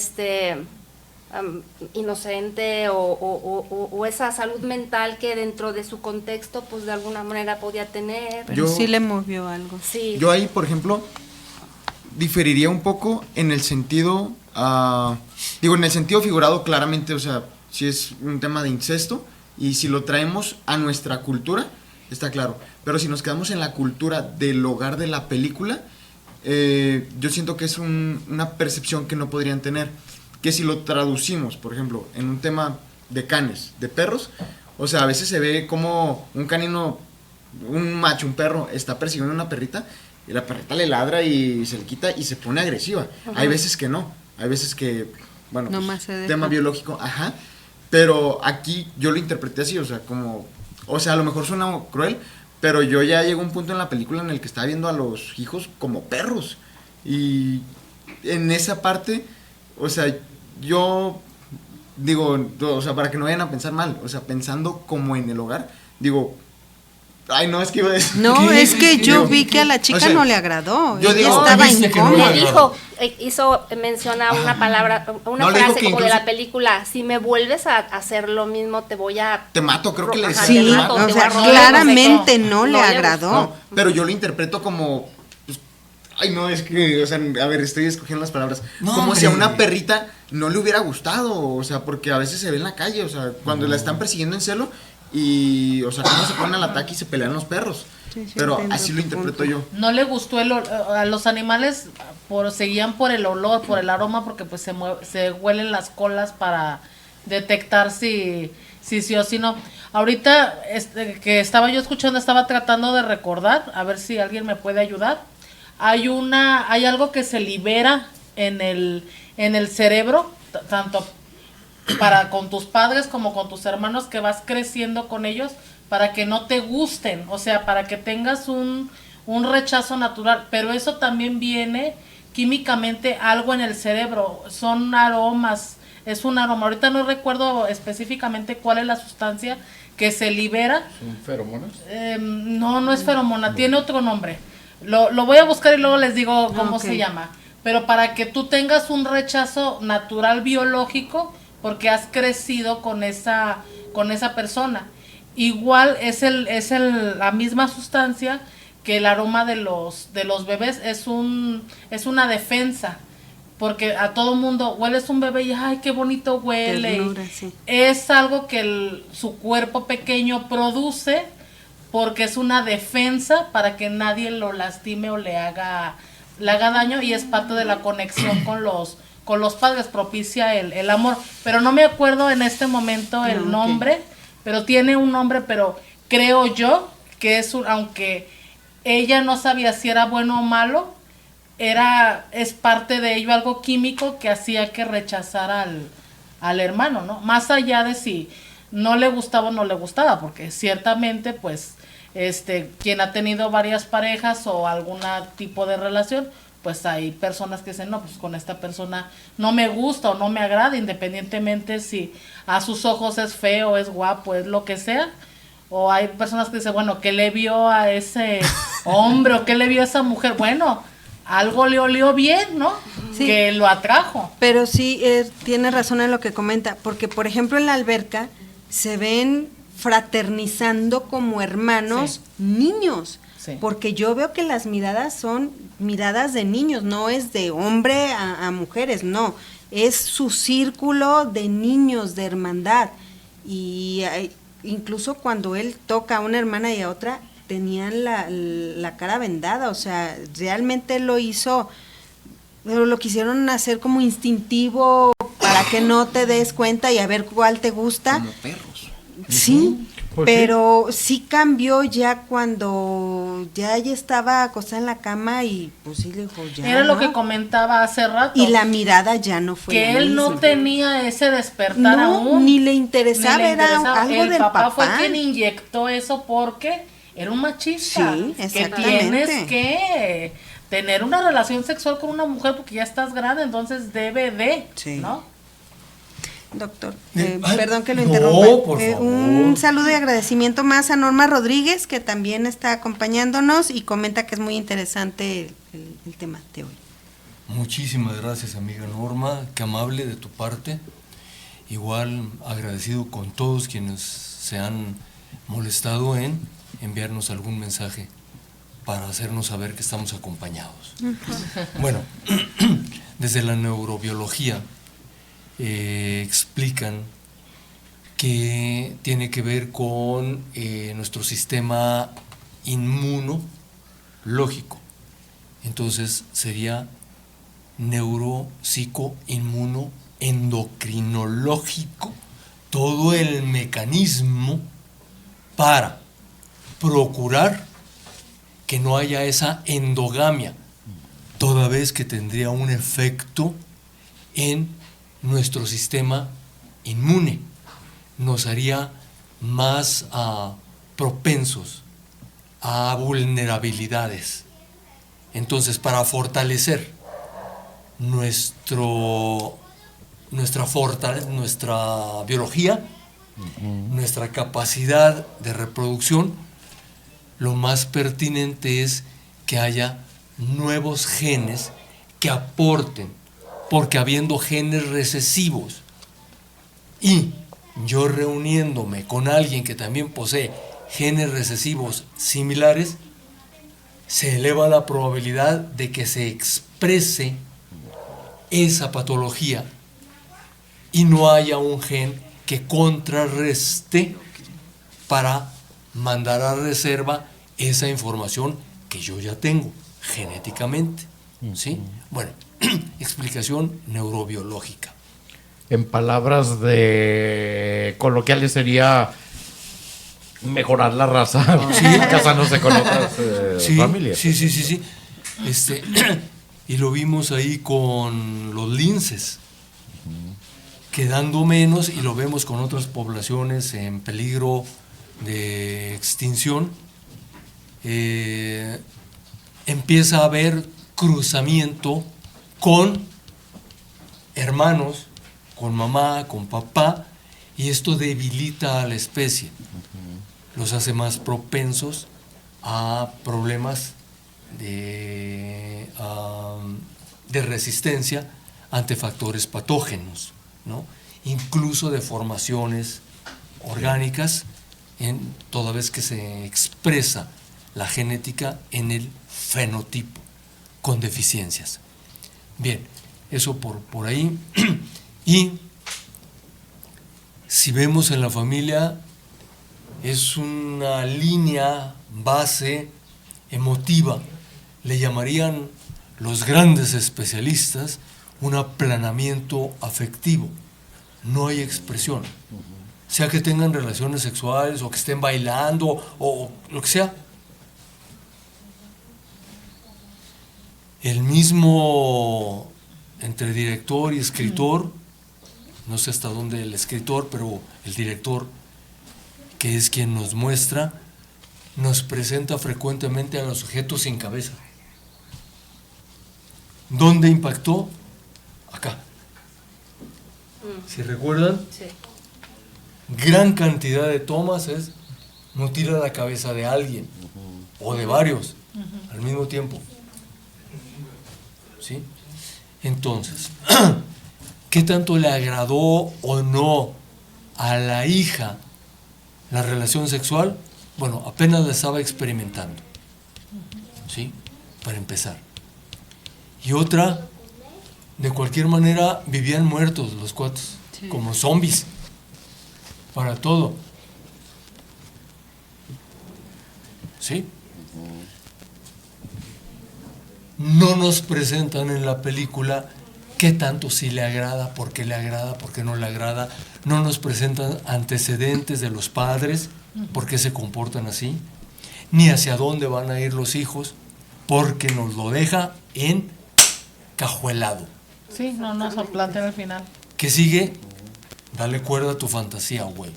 inocente o esa salud mental que dentro de su contexto pues de alguna manera podía tener. Pero sí le movió algo. Sí. Yo ahí, por ejemplo, diferiría un poco en el sentido, en el sentido figurado claramente, o sea, si es un tema de incesto y si lo traemos a nuestra cultura, está claro. Pero si nos quedamos en la cultura del hogar de la película, yo siento que es una percepción que no podrían tener. Que si lo traducimos, por ejemplo, en un tema de canes, de perros, o sea, a veces se ve como un canino, un macho, un perro, está persiguiendo a una perrita y la perrita le ladra y se le quita y se pone agresiva. Hay veces que no, hay veces que, bueno, Nomás se deja. tema biológico, Pero aquí yo lo interpreté así, o sea, como, o sea, a lo mejor suena cruel, pero yo ya llegó un punto en la película en el que estaba viendo a los hijos como perros. Y en esa parte, o sea, yo digo, o sea, para que no vayan a pensar mal, o sea, pensando como en el hogar, digo, ay, no, es que iba a decir. No, ¿qué? es que yo vi que a la chica o sea, no le agradó. yo Ella digo, estaba dice que no incómoda. Me dijo, menciona una palabra, una No, le dijo frase que como de incluso- la película, si me vuelves a hacer lo mismo te voy a... Te mato, creo que le Ajá, decía. Sí, te mato. o te sea, voy a robar, claramente no le No le agradó. No, pero yo lo interpreto como, pues, ay, no, es que, o sea, a ver, estoy escogiendo las palabras. No, como si a hombre. una perrita no le hubiera gustado, o sea, porque a veces se ve en la calle, o sea, cuando la están persiguiendo en celo y, o sea, cómo se ponen al ataque y se pelean los perros. Sí, sí, Pero entiendo así tu lo interpreto punto. yo. No le gustó a los animales, seguían por el olor, por el aroma, porque pues se huelen las colas para detectar si sí o si no. Ahorita que estaba yo escuchando, estaba tratando de recordar, a ver si alguien me puede ayudar. Hay algo que se libera en el cerebro, tanto para con tus padres como con tus hermanos, que vas creciendo con ellos para que no te gusten, o sea, para que tengas un rechazo natural, pero eso también viene químicamente algo en el cerebro, son aromas, es un aroma, ahorita no recuerdo específicamente cuál es la sustancia que se libera. ¿Son feromonas? No es feromona, tiene otro nombre, lo voy a buscar y luego les digo cómo se llama, pero para que tú tengas un rechazo natural biológico, porque has crecido con esa persona. Igual es la misma sustancia que el aroma de los bebés, es una defensa, porque a todo mundo hueles un bebé y ay, qué bonito huele. Ternura, sí. Es algo que su cuerpo pequeño produce porque es una defensa para que nadie lo lastime o le haga daño, y es parte de la conexión con los padres, propicia el amor. Pero no me acuerdo en este momento el nombre, pero tiene un nombre, pero creo yo que aunque ella no sabía si era bueno o malo, es parte de ello, algo químico que hacía que rechazara al hermano, ¿no? Más allá de si no le gustaba o no le gustaba, porque ciertamente, pues, quien ha tenido varias parejas o algún tipo de relación, pues hay personas que dicen, no, pues con esta persona no me gusta o no me agrada, independientemente si a sus ojos es feo, es guapo, es lo que sea. O hay personas que dicen, bueno, ¿qué le vio a ese hombre o qué le vio a esa mujer? Bueno, algo le olió bien, ¿no? Sí. Que lo atrajo. Pero sí, tiene razón en lo que comenta, porque por ejemplo en la alberca se ven fraternizando como hermanos niños. Sí. Porque yo veo que las miradas son miradas de niños, no es de hombre a mujeres, no, es su círculo de niños, de hermandad. Y incluso cuando él toca a una hermana y a otra, tenían la cara vendada, o sea, realmente lo hizo, pero lo quisieron hacer como instintivo para que no te des cuenta y a ver cuál te gusta. Como perros. Sí. Pues Pero sí cambió ya cuando ya ella estaba acostada en la cama y pues sí le dijo ya. Era lo ¿no? que comentaba hace rato. Y la mirada ya no fue que la él no misma. tenía ese despertar No, aún. ni le interesaba, Ni le era interesaba. algo El del papá fue papá. quien inyectó eso porque era un machista. Sí, que exactamente. tienes que tener una relación sexual con una mujer porque ya estás grande, entonces debe de, Sí. ¿no? Doctor, Ay, perdón que lo no, interrumpa. por favor. Un saludo y agradecimiento más a Norma Rodríguez, que también está acompañándonos y comenta que es muy interesante el tema de hoy. Muchísimas gracias, amiga Norma, qué amable de tu parte. Igual agradecido con todos quienes se han molestado en enviarnos algún mensaje para hacernos saber que estamos acompañados. Bueno, desde la neurobiología explican que tiene que ver con nuestro sistema inmunológico. Entonces sería neuropsicoinmunoendocrinológico, todo el mecanismo para procurar que no haya esa endogamia, toda vez que tendría un efecto en nuestro sistema inmune. nos haría más propensos a vulnerabilidades. Entonces, para fortalecer nuestra biología, nuestra capacidad de reproducción, lo más pertinente es que haya nuevos genes que aporten, porque habiendo genes recesivos y yo reuniéndome con alguien que también posee genes recesivos similares, se eleva la probabilidad de que se exprese esa patología y no haya un gen que contrarreste para mandar a reserva esa información que yo ya tengo genéticamente, ¿sí? Bueno, explicación neurobiológica. En palabras de coloquiales sería mejorar la raza, Sí. casándose con otras Sí, familias. Sí. Y lo vimos ahí con los linces, quedando menos, y lo vemos con otras poblaciones en peligro de extinción. Empieza a haber cruzamiento con hermanos, con mamá, con papá, y esto debilita a la especie, los hace más propensos a problemas de resistencia ante factores patógenos, ¿no? Incluso deformaciones orgánicas, toda vez que se expresa la genética en el fenotipo, con deficiencias. Bien, eso por ahí. Y si vemos en la familia, es una línea base emotiva, le llamarían los grandes especialistas un aplanamiento afectivo. No hay expresión, sea que tengan relaciones sexuales o que estén bailando o lo que sea. El mismo entre director y escritor, no sé hasta dónde el escritor, pero el director, que es quien nos muestra, nos presenta frecuentemente a los sujetos sin cabeza. ¿Dónde impactó? Acá. ¿Si recuerdan? Sí. Gran cantidad de tomas es mutila la cabeza de alguien o de varios al mismo tiempo. ¿Sí? Entonces, ¿qué tanto le agradó o no a la hija la relación sexual? Bueno, apenas la estaba experimentando, ¿sí? Para empezar. Y otra, de cualquier manera, vivían muertos los cuates, sí, como zombies, para todo. ¿Sí? No nos presentan en la película qué tanto sí le agrada, por qué no le agrada. No nos presentan antecedentes de los padres, por qué se comportan así, ni hacia dónde van a ir los hijos, porque nos lo deja encajuelado. Sí, no nos lo plantean al final. ¿Qué sigue? Dale cuerda a tu fantasía, güey.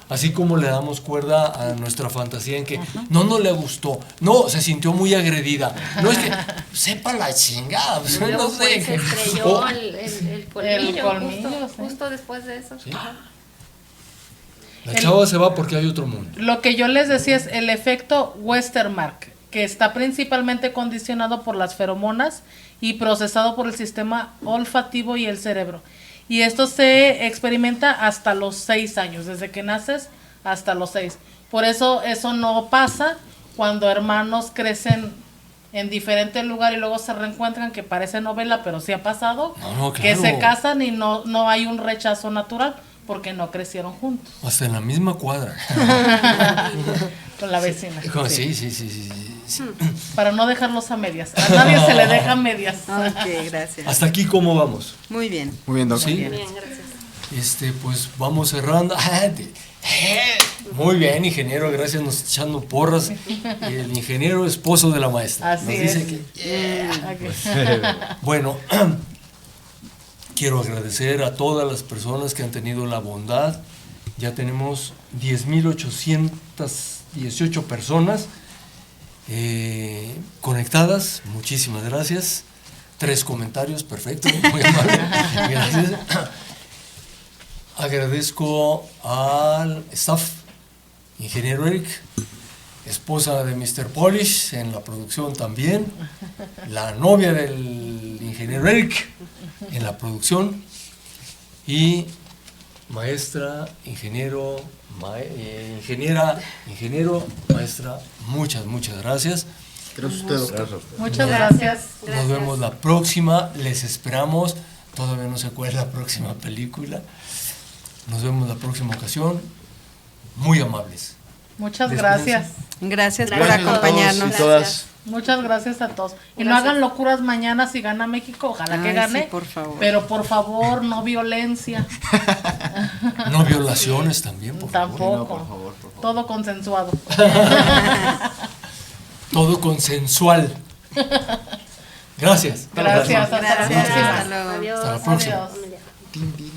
Así como le damos cuerda a nuestra fantasía en que no le gustó, no, se sintió muy agredida. No es que sepa la chingada, pues, no sé. Se estrelló el colmillo, justo después de eso. ¿Sí? La chava se va porque hay otro mundo. Lo que yo les decía es el efecto Westermarck, que está principalmente condicionado por las feromonas y procesado por el sistema olfativo y el cerebro. Y esto se experimenta hasta los 6 años, desde que naces hasta los 6. Por eso no pasa cuando hermanos crecen en diferentes lugares y luego se reencuentran, que parece novela, pero sí ha pasado, claro, que se casan y no hay un rechazo natural porque no crecieron juntos. Hasta en la misma cuadra. Con la vecina. Sí. Para no dejarlos a medias. A nadie se le deja a medias. Ok, gracias. ¿Hasta aquí cómo vamos? Muy bien. Muy bien, doctor. ¿Sí? Muy bien, gracias. Pues vamos cerrando. Muy bien, ingeniero, gracias, nos está echando porras. Y el ingeniero esposo de la maestra. Así nos es. dice Bueno, quiero agradecer a todas las personas que han tenido la bondad Ya tenemos 10.818 personas conectadas. Muchísimas gracias. 3 comentarios, perfecto, muy amable. Gracias. Agradezco al staff, ingeniero Eric, esposa de Mr. Polish en la producción también, la novia del ingeniero Eric en la producción y maestra, ingeniero, maestra, muchas gracias. Gracias a usted, doctor. Muchas gracias. Nos vemos la próxima, les esperamos. Todavía no sé cuál es la próxima película. Nos vemos la próxima ocasión. Muy amables. Muchas Despídense. gracias. Gracias por Gracias a todos acompañarnos. y todas. Muchas gracias a todos. Y no Gracias. hagan locuras mañana si gana México, ojalá que Ay, gane. sí, por favor. Pero por favor, no violencia. No violaciones también, por favor. Tampoco. No, por favor, por favor. Todo consensuado. Todo consensual. Gracias. Gracias. Hasta la Gracias. próxima. Hasta luego. Adiós. Hasta la próxima. Adiós. Din, din.